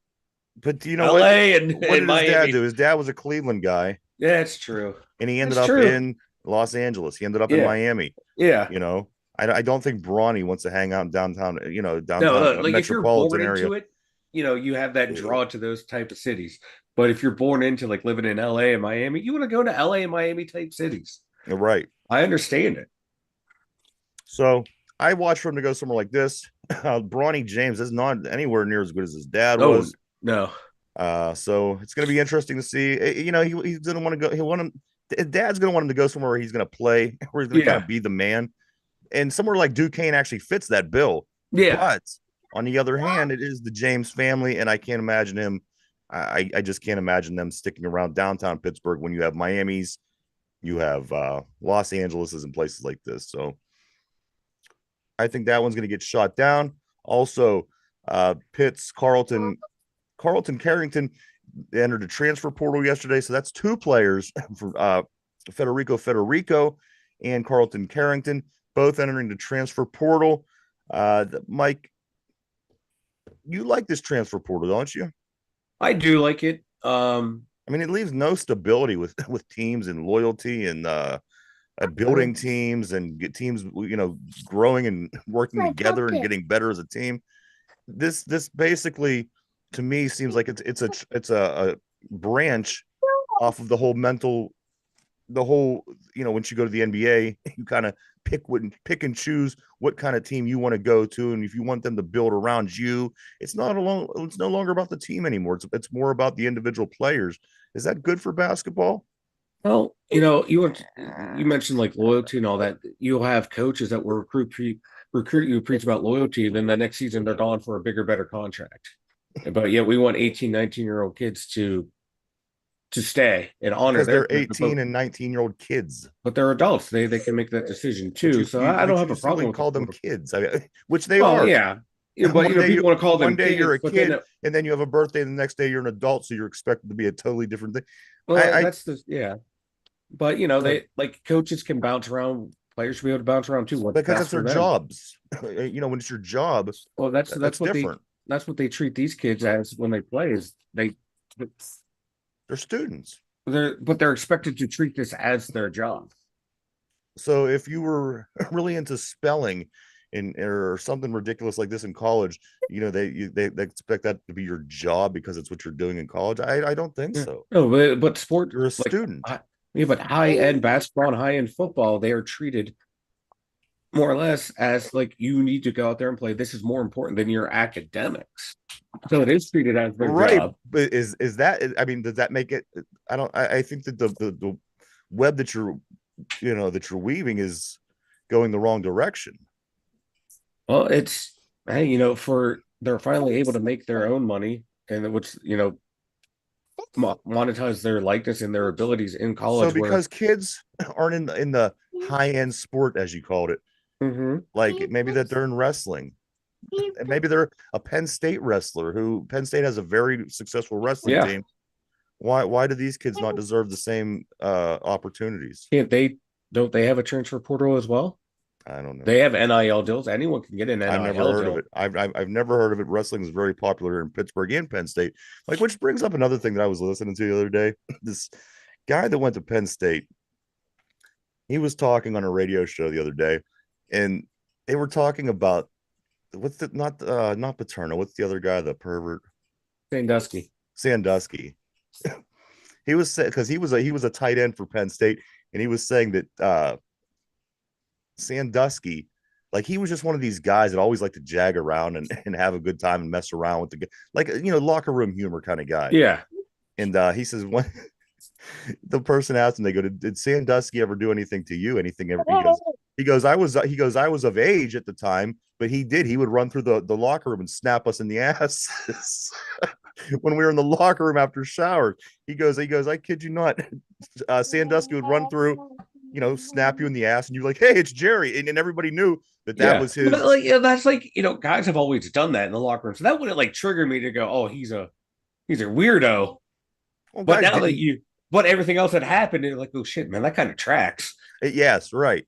But you know what? LA and, What and did his dad Miami. do? His dad was a Cleveland guy, Yeah, it's true. and he ended That's up true. in Los Angeles. He ended up in Yeah. Miami. Yeah. You know, I don't think Bronny wants to hang out in downtown, No, downtown no, like if you're metropolitan born area. into it, you have that draw to those type of cities. But if you're born into like living in LA and Miami, you want to go to LA and Miami type cities. Right. I understand it. So I watched for him to go somewhere like this. Bronny James is not anywhere near as good as his dad Oh was. no. So it's going to be interesting to see. He's going to want to go. He'll want him. His dad's going to want him to go somewhere where he's going to play, where he's going to kind Yeah. of be the man. And somewhere like Duquesne actually fits that bill. Yeah. But on the other hand, it is the James family, and I can't imagine him. I just can't imagine them sticking around downtown Pittsburgh when you have Miami's, you have Los Angeles's, and places like this. So I think that one's going to get shot down. Also, Pitts, Carlton Carrington entered a transfer portal yesterday. So that's two players for Federico and Carlton Carrington, both entering the transfer portal. Mike, you like this transfer portal, don't you? I do like it. I mean, it leaves no stability with teams and loyalty and building teams and get teams, growing and working together and getting better as a team. This basically, to me, seems like it's a branch off of the whole, once you go to the NBA, you kind of pick and choose what kind of team you want to go to, and if you want them to build around you, it's no longer about the team anymore. It's more about the individual players. Is that good for basketball? Well, you mentioned like loyalty and all that. You'll have coaches that will recruit you, preach about loyalty, and then the next season they're gone for a bigger, better contract. But yet we want 18, 19-year-old kids to stay and honor Because their they're commitment. 18 and 19-year-old kids. But they're adults. They can make that decision too. So I don't have a problem You with call the them portal. kids, which they Oh are. yeah. Yeah, but One day you people want to call one them day you're kids, a but then kid, and then you have a birthday, and the next day you're an adult, so you're expected to be a totally different thing. well, I that's the yeah. But uh, they like coaches can bounce around, players should be able to bounce around too. What's because best it's for their them? jobs. When it's your job, Well, that's different. that's what they treat these kids as when they play is They're students. they're expected to treat this as their job. So if you were really into spelling or something ridiculous like this in college, they expect that to be your job because it's what you're doing in college. I don't think Yeah. so. No, but sport You're a like student. yeah, but high end basketball and high end football, they are treated more or less as like you need to go out there and play. This is more important than your academics. So it is treated as their Right. job. But is that, I mean, does that make it? I think that the web that that you're weaving is going the wrong direction. Well, it's hey, for they're finally able to make their own money and which monetize their likeness and their abilities in So college. Where because kids aren't in the high end sport, as you called it, Mhm. like maybe that they're in wrestling, and maybe they're a Penn State wrestler who Penn State has a very successful wrestling Yeah, team. Why do these kids not deserve the same opportunities? can't they? Don't they have a transfer portal as well? I don't know. They have NIL deals. Anyone can get an I've never NIL heard of deal. it. I've never heard of it. Wrestling is very popular here in Pittsburgh and Penn State. Like, which brings up another thing that I was listening to the other day. This guy that went to Penn State, he was talking on a radio show the other day, and they were talking about what's the not Paterno, what's the other guy, the pervert? Sandusky. Sandusky. He was because he was a tight end for Penn State, and he was saying that Sandusky, like he was just one of these guys that always like to jag around and have a good time and mess around with like locker room humor kind of guy. Yeah, And he says when the person asked him, they go, did Sandusky ever do anything to you? Anything ever? I was of age at the time, but he would run through the locker room and snap us in the ass when we were in the locker room after showers. He goes, I kid you not. Sandusky would run through, snap you in the ass, and you're like, hey, it's Jerry. And everybody knew that yeah. was But his. like, that's like guys have always done that in the locker room, so that wouldn't like trigger me to go, oh, he's a weirdo. Well, But guys now that didn't. but everything else had happened, it's like, oh shit, man, that kind of tracks. Yes, right.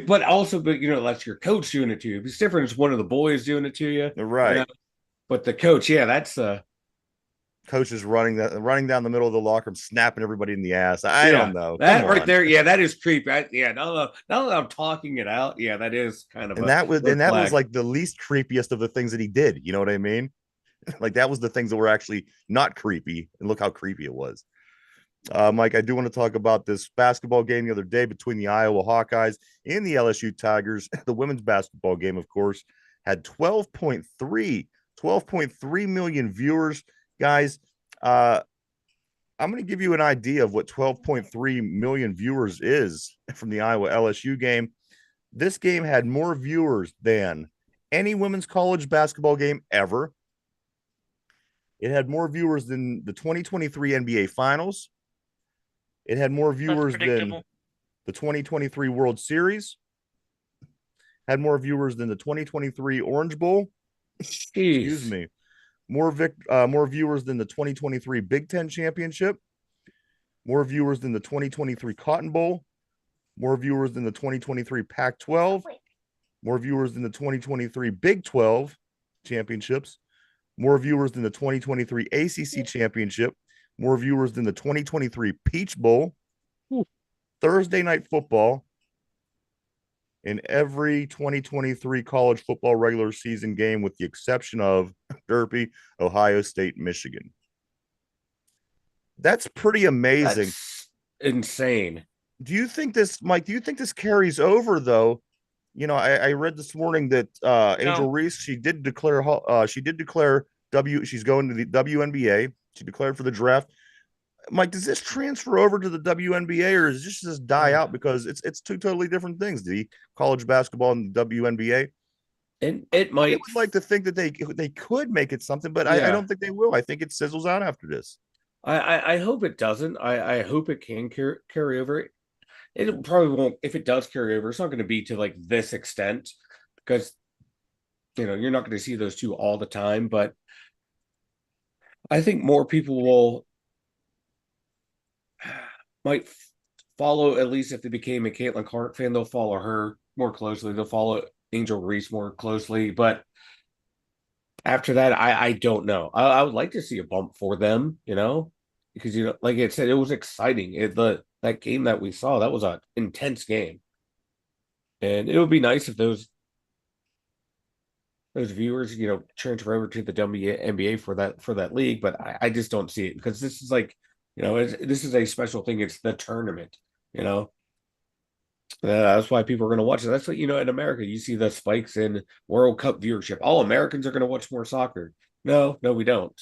But also, that's your coach doing it to you. It's different. It's one of the boys doing it to you, Right. But the coach, yeah, that's Coach is running down the middle of the locker room, snapping everybody in the ass. I yeah, don't know. Come that right on. there, yeah, that is creepy. Yeah, now that I'm talking it out, yeah, that is kind of And a that was red and that was flag. like the least creepiest of the things that he did. You know what I mean? Like that was the things that were actually not creepy. And look how creepy it was. Mike, I do want to talk about this basketball game the other day between the Iowa Hawkeyes and the LSU Tigers. The women's basketball game, of course, had 12.3 million viewers. Guys, uh, I'm going to give you an idea of what 12.3 million viewers is from the Iowa LSU game. This game had more viewers than any women's college basketball game ever. It had more viewers than the 2023 NBA Finals. It had more That's viewers than predictable. the 2023 World Series. Had more viewers than the 2023 Orange Bowl. Excuse Jeez. me. More viewers than the 2023 Big Ten Championship. More viewers than the 2023 Cotton Bowl. More viewers than the 2023 Pac 12. More viewers than the 2023 Big 12 championships. More viewers than the 2023 ACC championship. More viewers than the 2023 Peach Bowl. Ooh. Thursday night football. In every 2023 college football regular season game, with the exception of Derby, Ohio State, Michigan. That's pretty amazing. That's insane. Do you think this, Mike? Do you think this carries over though? I read this morning that Angel No, Reese, she did declare she's going to the WNBA. She declared for the draft. Mike, does this transfer over to the WNBA, or does this just die out because it's two totally different things? The college basketball and the WNBA. And it I might, would like to think that they could make it something, but I yeah. don't think they will. I think it sizzles out after this. I hope it doesn't. I hope it can carry over. It probably won't. If it does carry over, it's not going to be to like this extent because You're not going to see those two all the time, but I think more people will might follow, at least if they became a Caitlin Clark fan, they'll follow her more closely. They'll follow Angel Reese more closely. But after that, I don't know. I would like to see a bump for them, because like I said, it was exciting. That game that we saw, that was an intense game. And it would be nice if those viewers, transfer over to the WNBA for that league, but I just don't see it because this is like, this is a special thing. It's the tournament, you know. That's why people are going to watch it. That's what in America you see the spikes in World Cup viewership. All Americans are going to watch more soccer. No, no, we don't.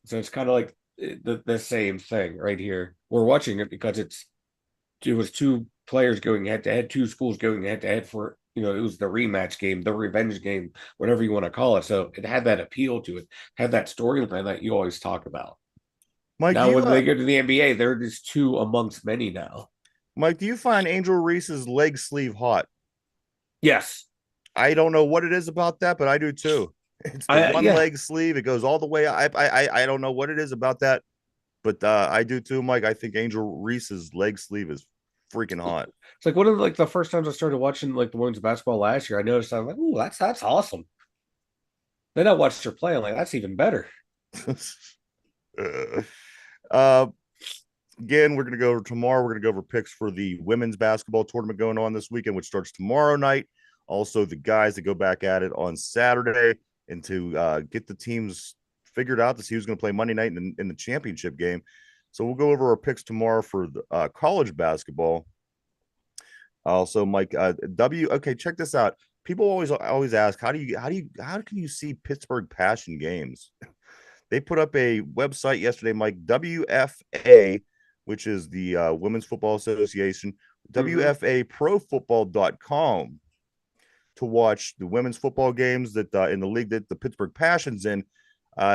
So it's kind of like the same thing right here. We're watching it because it was two players going head to head, two schools going head to head for it was the rematch game, the revenge game, whatever you want to call it. So it had that appeal to it, had that storyline that you always talk about. Mike, Now when they go to the NBA, they're just two amongst many now. Mike, do you find Angel Reese's leg sleeve hot? Yes. I don't know what it is about that, but I do too. It's the one Yeah. leg sleeve. It goes all the way. I don't know what it is about that, but I do too, Mike. I think Angel Reese's leg sleeve is freaking hot. It's like one of the first times I started watching like the women's basketball last year. I noticed I'm like, oh, that's awesome. Then I watched her play. I'm like, that's even better. uh, again, we're gonna go tomorrow. We're gonna go over picks for the women's basketball tournament going on this weekend, which starts tomorrow night. Also, the guys that go back at it on Saturday, and to get the teams figured out to see who's going to play Monday night in the championship game. So we'll go over our picks tomorrow for the college basketball. Also, Mike, okay, check this out. People always ask, how can you see Pittsburgh Passion games? They put up a website yesterday, Mike, WFA, which is the Women's Football Association, WFAProFootball.com, to watch the women's football games that in the league that the Pittsburgh Passion's in.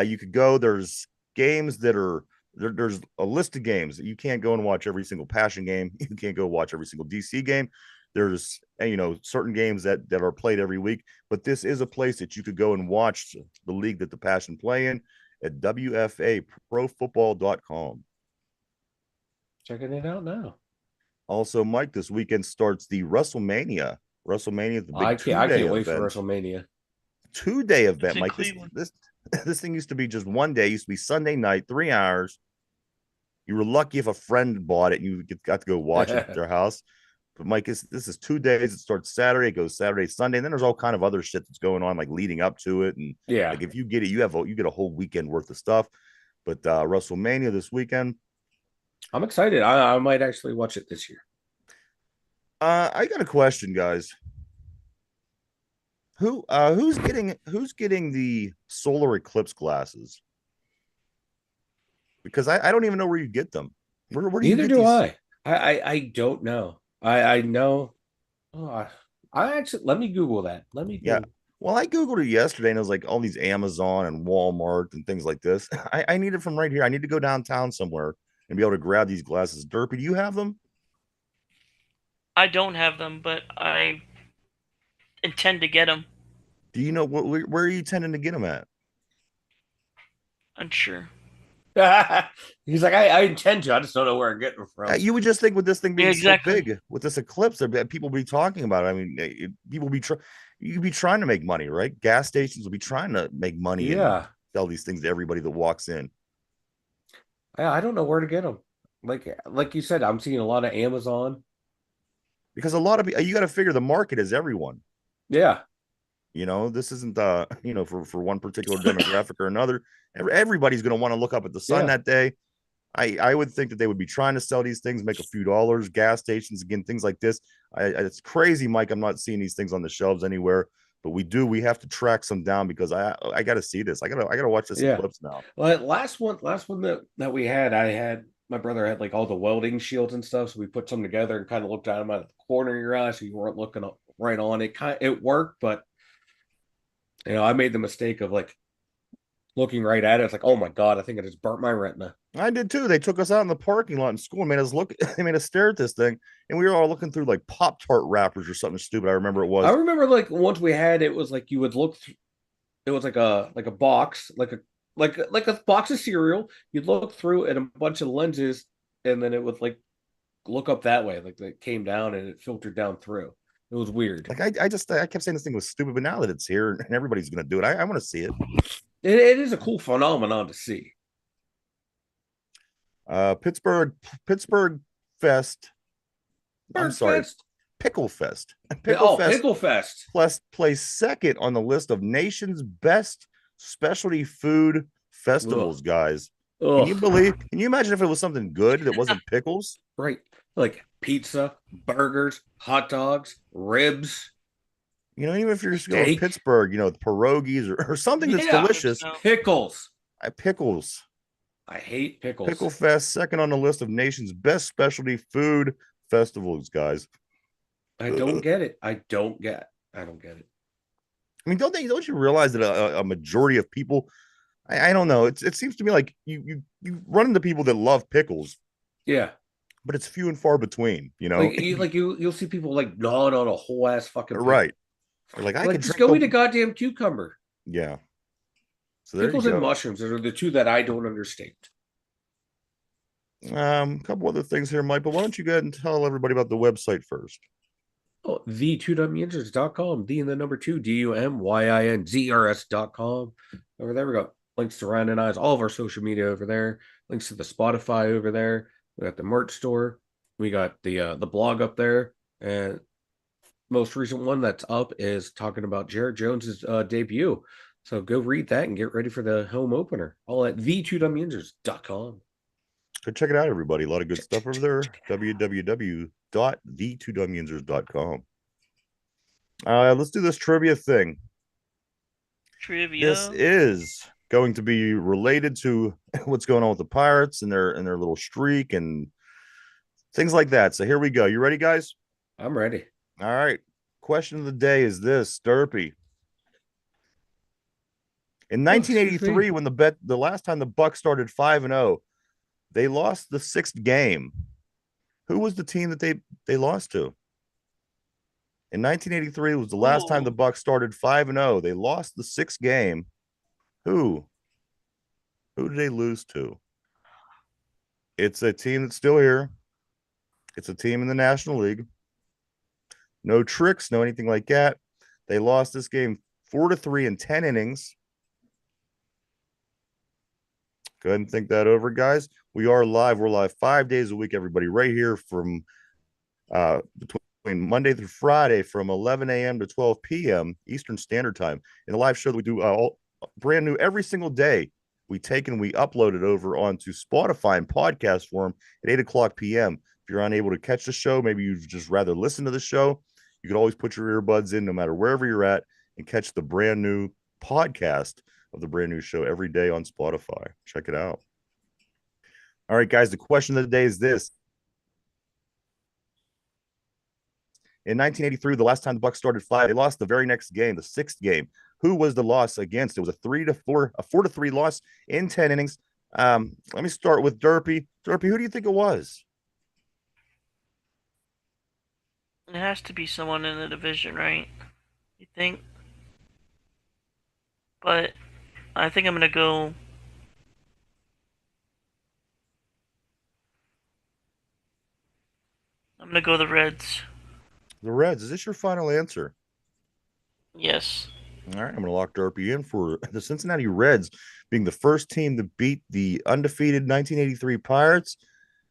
You could go. There's games that are there's a list of games that you can't go and watch every single Passion game. You can't go watch every single DC game. There's certain games that are played every week, but this is a place that you could go and watch the league that the Passion play in at WFAProFootball.com. Checking it out now. Also, Mike, this weekend starts the WrestleMania. WrestleMania is the big I two-day can't wait for event. WrestleMania. Two-day event, Mike. Cleveland. This thing used to be just one day. It used to be Sunday night, 3 hours. You were lucky if a friend bought it and you got to go watch it at their house. But Mike, this is 2 days. It starts Saturday, it goes Saturday, Sunday, and then there's all kind of other shit that's going on, like leading up to it. And Yeah, like if you get it, you get a whole weekend worth of stuff. But WrestleMania this weekend, I'm excited. I might actually watch it this year. I got a question, guys. Who's getting the solar eclipse glasses? Because I don't even know where you get them. Where do you Neither get do these? I don't know. I know. Oh, I actually let me Google that. Let me Yeah. Google. Well, I Googled it yesterday and it was like all these Amazon and Walmart and things like this. I need it from right here. I need to go downtown somewhere and be able to grab these glasses. Derpy, do you have them? I don't have them, but I intend to get them. Do you know where are you tending to get them at? Unsure. He's like, I intend to. I just don't know where I'm getting them from. You would just think with this thing being exactly. so big, with this eclipse, that people be talking about it. I mean, people be you'd be trying to make money, right? Gas stations will be trying to make money and Yeah, sell these things to everybody that walks in. I don't know where to get them. Like you said, I'm seeing a lot of Amazon. Because a lot of you got to figure the market is everyone. Yeah, This isn't for one particular demographic or another. Everybody's going to want to look up at the sun yeah. that day. I would think that they would be trying to sell these things, make a few dollars. Gas stations, again, things like this. It's crazy, Mike. I'm not seeing these things on the shelves anywhere, but we have to track some down because I got to see this. I gotta watch this Yeah. eclipse now. Well, last one that we had, I had my brother had like all the welding shields and stuff, so we put some together and kind of looked at them at the corner of your eye, so you weren't looking up right on it. It worked, but I made the mistake of like looking right at it, it's like, oh my god, I think I just burnt my retina. I did too. They took us out in the parking lot in school and made us look. They made us stare at this thing, and we were all looking through like Pop-Tart wrappers or something stupid. I remember it I was. remember like once we had it was like you would look it was like a box, like a box of cereal. You'd look through at a bunch of lenses, and then it would like look up that way, like it came down and it filtered down through. It was weird. Like I kept saying this thing was stupid, but now that it's here and everybody's gonna do it, I want to see it. It is a cool phenomenon to see. Pittsburgh Fest. I'm sorry, Birdfest. Pickle Fest. Pickle Oh, Fest Pickle Fest. plus placed second on the list of nation's best specialty food festivals, Ugh. guys. Can you Ugh. believe? Can you imagine if it was something good that wasn't pickles? Right. Like pizza, burgers, hot dogs, ribs, Even if you're just going to steak. Pittsburgh, the pierogies or something that's Yeah. delicious. No. Pickles. Pickles. I hate Pickle pickles. Fest, second on the list of nation's best specialty food festivals, guys. I don't get it. I don't get. I don't get it. I mean, don't you realize that a majority of people, I don't know, it seems to me like you run into people that love pickles, Yeah. but it's few and far between, You'll see people like gnawing on a whole ass fucking pickle. right. They're like, I Like could just drink go eat a goddamn cucumber. yeah. So there you Pickles and go. mushrooms are the two that I don't understand. A couple other things here, Mike, but why don't you go ahead and tell everybody about the website first? Oh, the2dumyinzers.com, the and the number two, DUMYINZERS.com. Over there, we got links to Ryan and I's, all of our social media over there, links to the Spotify over there. We got the merch store. We got the blog up there. And most recent one that's up is talking about Jared Jones's debut. So go read that and get ready for the home opener. All at the2dumyinzers.com. Go check it out, everybody. A lot of good stuff over there. www.the2dumyinzers.com. Let's do this trivia thing. Trivia. This is going to be related to what's going on with the Pirates and their little streak and things like that. So here we go. You ready, guys? I'm ready. All right. Question of the day is this, Sturpy. In 1983, when the last time the Bucks started 5-0, they lost the sixth game. Who was the team that they lost to? In 1983 was the last time the Bucks started 5-0. They lost the sixth game. Who did they lose to? It's a team that's still here. It's a team in the National League. No tricks, no anything like that. They lost this game 4-3 in 10 innings. Go ahead and think that over, guys. We are live. We're live 5 days a week, everybody, right here from between Monday through Friday from 11 a.m. to 12 p.m. Eastern Standard Time. In the live show that we do all brand new every single day, we take and we upload it over onto Spotify in podcast form at 8 o'clock p.m. If you're unable to catch the show, maybe you'd just rather listen to the show, you could always put your earbuds in no matter wherever you're at and catch the brand new podcast of the brand new show every day on Spotify. Check it out. All right, guys, the question of the day is this. In 1983, the last time the Bucks started 5, they lost the very next game, the sixth game. Who was the loss against? It was a 4-3 loss in 10 innings. Let me start with Derpy. Derpy, who do you think it was? It has to be someone in the division, right? You think? But I think I'm gonna go. I'm gonna go the Reds. The Reds. Is this your final answer? Yes. All right, I'm going to lock Derpy in for the Cincinnati Reds being the first team to beat the undefeated 1983 Pirates.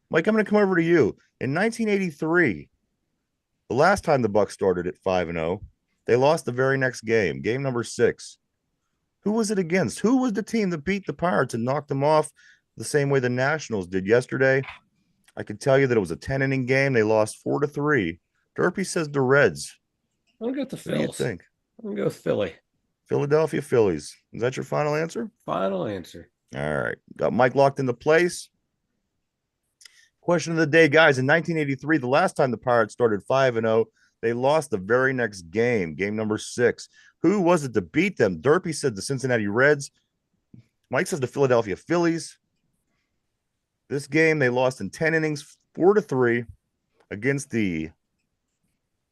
Mike, I'm going to come over to you. In 1983, the last time the Bucks started at 5-0, they lost the very next game, game number 6. Who was it against? Who was the team that beat the Pirates and knocked them off the same way the Nationals did yesterday? I can tell you that it was a 10-inning game. They lost 4-3. Derpy says the Reds. I'm gonna go with the Phils. What do you think? I'm gonna go with Philly. Philadelphia Phillies. Is that your final answer? Final answer. All right. Got Mike locked into place. Question of the day, guys. In 1983, the last time the Pirates started 5-0, they lost the very next game, game number 6. Who was it to beat them? Derpy said the Cincinnati Reds. Mike says the Philadelphia Phillies. This game they lost in 10 innings, 4-3 against the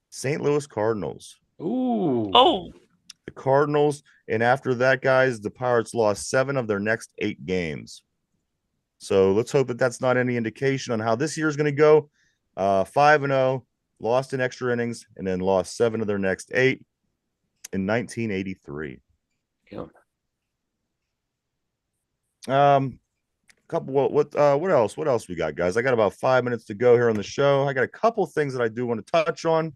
St. Louis Cardinals. Ooh. Oh, The Cardinals, and after that, guys, the Pirates lost 7 of their next 8 games. So let's hope that that's not any indication on how this year is going to go. 5-0, lost in extra innings, and then lost 7 of their next 8 in 1983. Yeah. Couple what else? What else we got, guys? I got about 5 minutes to go here on the show. I got a couple things that I do want to touch on.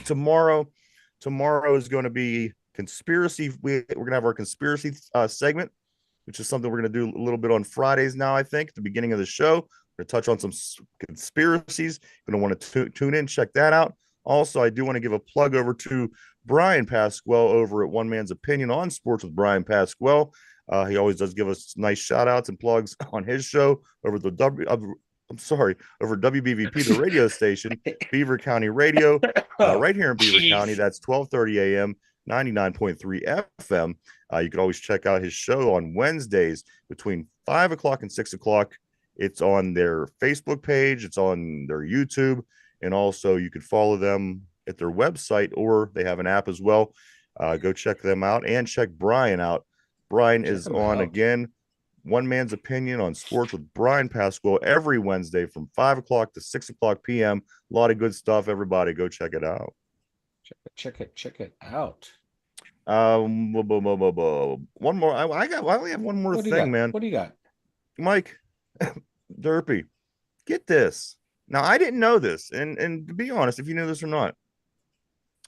Tomorrow is going to be conspiracy. We're going to have our conspiracy segment, which is something we're going to do a little bit on Fridays now. I think at the beginning of the show, we're going to touch on some conspiracies. You're going to want to tune in, check that out. Also, I do want to give a plug over to Brian Pasquale over at One Man's Opinion on Sports with Brian Pasquale. He always does give us nice shout outs and plugs on his show over the over WBVP, the radio station, Beaver County Radio, right here in Beaver jeez. County. That's 12:30 a.m., 99.3 FM. You can always check out his show on Wednesdays between 5 o'clock and 6 o'clock. It's on their Facebook page, it's on their YouTube, and also you can follow them at their website, or they have an app as well. Go check them out and check Brian out. Brian is on again, One Man's Opinion on Sports with Brian Pasquale every Wednesday from 5 o'clock to 6 o'clock p.m. A lot of good stuff. Everybody go check it out. Check it out. One more. I only have one more thing, man. What do you got? Mike, Derpy, get this. Now, I didn't know this, and to be honest, if you knew this or not,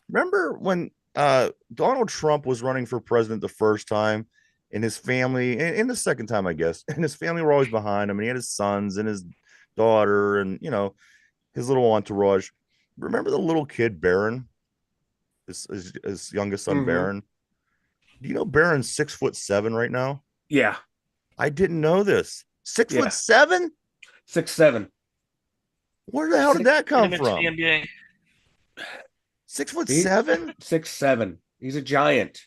remember when Donald Trump was running for president the first time, and his family, and the second time, I guess, and his family were always behind him, and he had his sons and his daughter, and his little entourage. Remember the little kid Barron, his youngest son Barron? Do you know Barron's 6'7" right now? Yeah. I didn't know this. 6'7"? 6'7". Where the hell did that come from? The NBA. 6'7"? 6'7". He's a giant.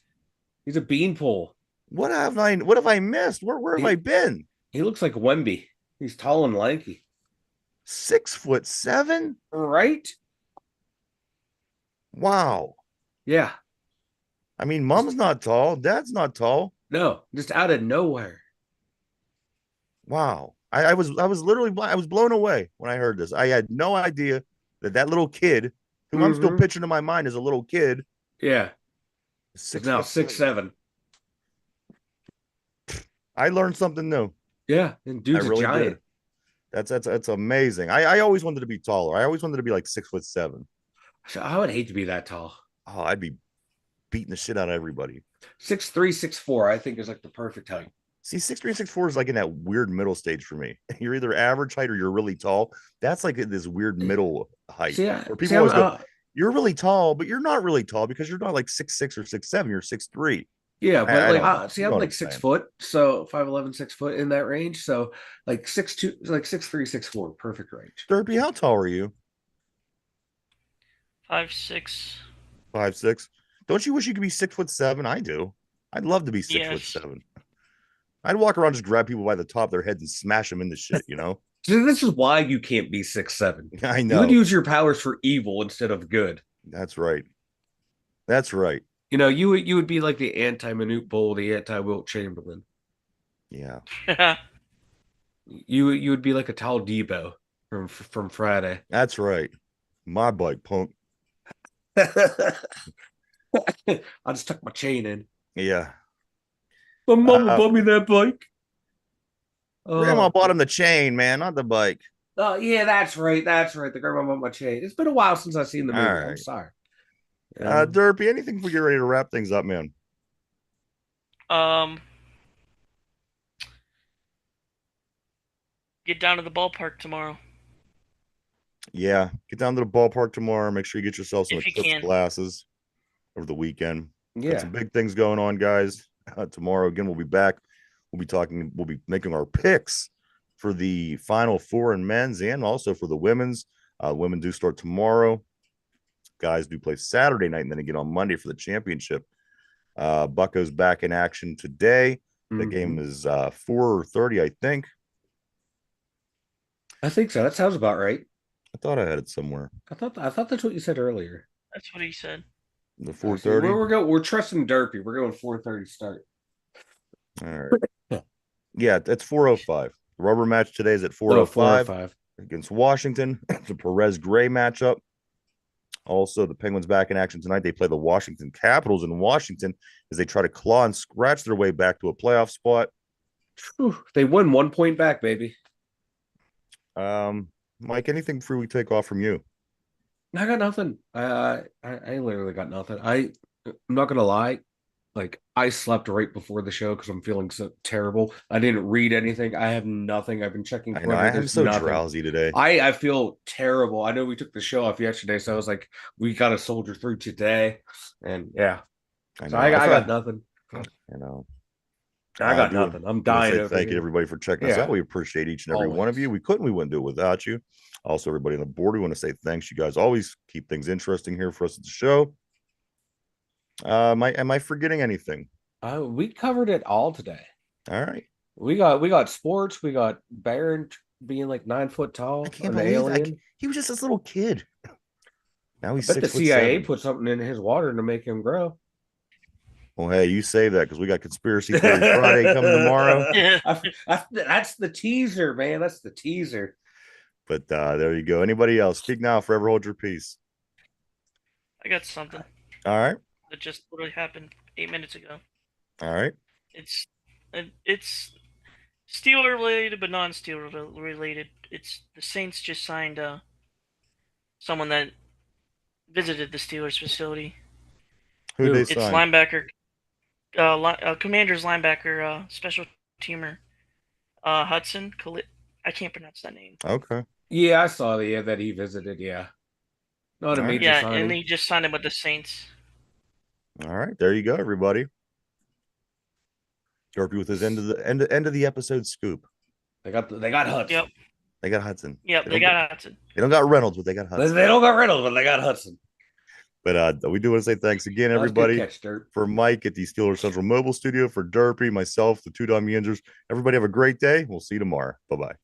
He's a beanpole. What have I missed? Where have I been? He looks like Wemby. He's tall and lanky. 6'7"? Right? Wow. Yeah. I mean, mom's not tall. Dad's not tall. No, just out of nowhere. Wow. I was literally blown away when I heard this. I had no idea that little kid, who I'm still picturing in my mind as a little kid. Yeah. Now 6'7". I learned something new. Yeah, and dude's a giant. That's amazing. I always wanted to be taller. I always wanted to be like 6'7". I would hate to be that tall. Oh, I'd be beating the shit out of everybody. 6'3", 6'4", I think is like the perfect height. See, 6'3", 6'4" is like in that weird middle stage for me. You're either average height or you're really tall. That's like this weird middle height. Where people always go, you're really tall, but you're not really tall because you're not like 6'6" or 6'7". You're 6'3". Yeah, but I'm like 6 foot, so 5'11", 6 foot in that range. So like 6'2", like 6'3", 6'4", perfect range. Derpy, how tall are you? 5'6". 5'6". Don't you wish you could be 6'7"? I do. I'd love to be 6'7". I'd walk around, just grab people by the top of their heads and smash them into shit, So this is why you can't be 6'7". I know. You would use your powers for evil instead of good. That's right. That's right. You would be like the anti-Manute Bol, the anti-Wilt Chamberlain. Yeah. You would be like a Tal Debo from Friday. That's right. My bike, punk. I just tuck my chain in. Yeah. My mama bought me that bike. Grandma bought him the chain, man, not the bike. Oh, yeah, that's right. That's right. The grandma bought my chain. It's been a while since I've seen the movie. Right. I'm sorry. Derpy, anything if we get ready to wrap things up, man? Get down to the ballpark tomorrow. Yeah, get down to the ballpark tomorrow. Make sure you get yourself some Eclipse glasses over the weekend. Yeah. Got some big things going on, guys. Tomorrow, again, we'll be back. We'll be making our picks for the Final Four in men's and also for the women's. Women do start tomorrow. Guys do play Saturday night and then again on Monday for the championship. Bucco's back in action today. The game Mhm. is 4:30, I think. I think so. That sounds about right. I thought I had it somewhere. I thought that's what you said earlier. That's what he said. The See, we're 4:30. we're going. We're trusting Derpy. We're going 4:30 start. All right. Yeah, it's 4:05. The rubber match today is at No, 4:05 4:05. against Washington. It's a Perez Gray matchup. Also, the Penguins back in action tonight. They play the Washington Capitals in Washington as they try to claw and scratch their way back to a playoff spot. They won 1 point back, baby. Mike, anything before we take off from you? I got nothing. I literally got nothing. I'm not gonna lie. Like I slept right before the show because I'm feeling so terrible. I didn't read anything. I have nothing. I've been checking I know Twitter. I'm There's so nothing. drowsy today. I feel terrible. I know we took the show off yesterday, so I was like, we got to soldier through today. And yeah, I so know. I got nothing. You know. I got Do nothing. I'm want to dying say over thank you to here. everybody for checking us out. Yeah, We appreciate each and every one of always. you. We wouldn't do it without you. Also, everybody on the board, we want to say thanks. You guys always keep things interesting here for us at the show. Am I forgetting anything? We covered it all today. All right. We got sports. We got Baron being like 9 foot I tall, can't an believe that. alien. He was just this little kid. Now I he's bet the 6'7". CIA put something in his water to make him grow. Well, hey, you say that because we got Conspiracy Theory Friday coming tomorrow. Yeah. That's the teaser, man. That's the teaser. But there you go. Anybody else? Speak now, forever hold your peace. I got something All right. that just literally happened 8 minutes ago. All right. It's Steeler related, but non-Steeler related. It's the Saints just signed someone that visited the Steelers facility. Who they It's sign? linebacker, Commanders linebacker, special teamer, Hudson. I can't pronounce that name. Okay. Yeah, I saw that he visited. Yeah, not a All right. major Yeah, signing. and he just signed him with the Saints. All right. There you go, everybody. Dorpy with his end of the episode scoop. They got Hudson. Yep. They got Hudson. Yep, they got Hudson. They don't got Reynolds, but they got They Hudson. don't got Reynolds, but they got Hudson. But we do want to say thanks again, That was a good everybody. catch, Dirt. For Mike at the Steelers Central Mobile Studio, for Derpy, myself, the two Dum Yinzers. Everybody have a great day. We'll see you tomorrow. Bye-bye.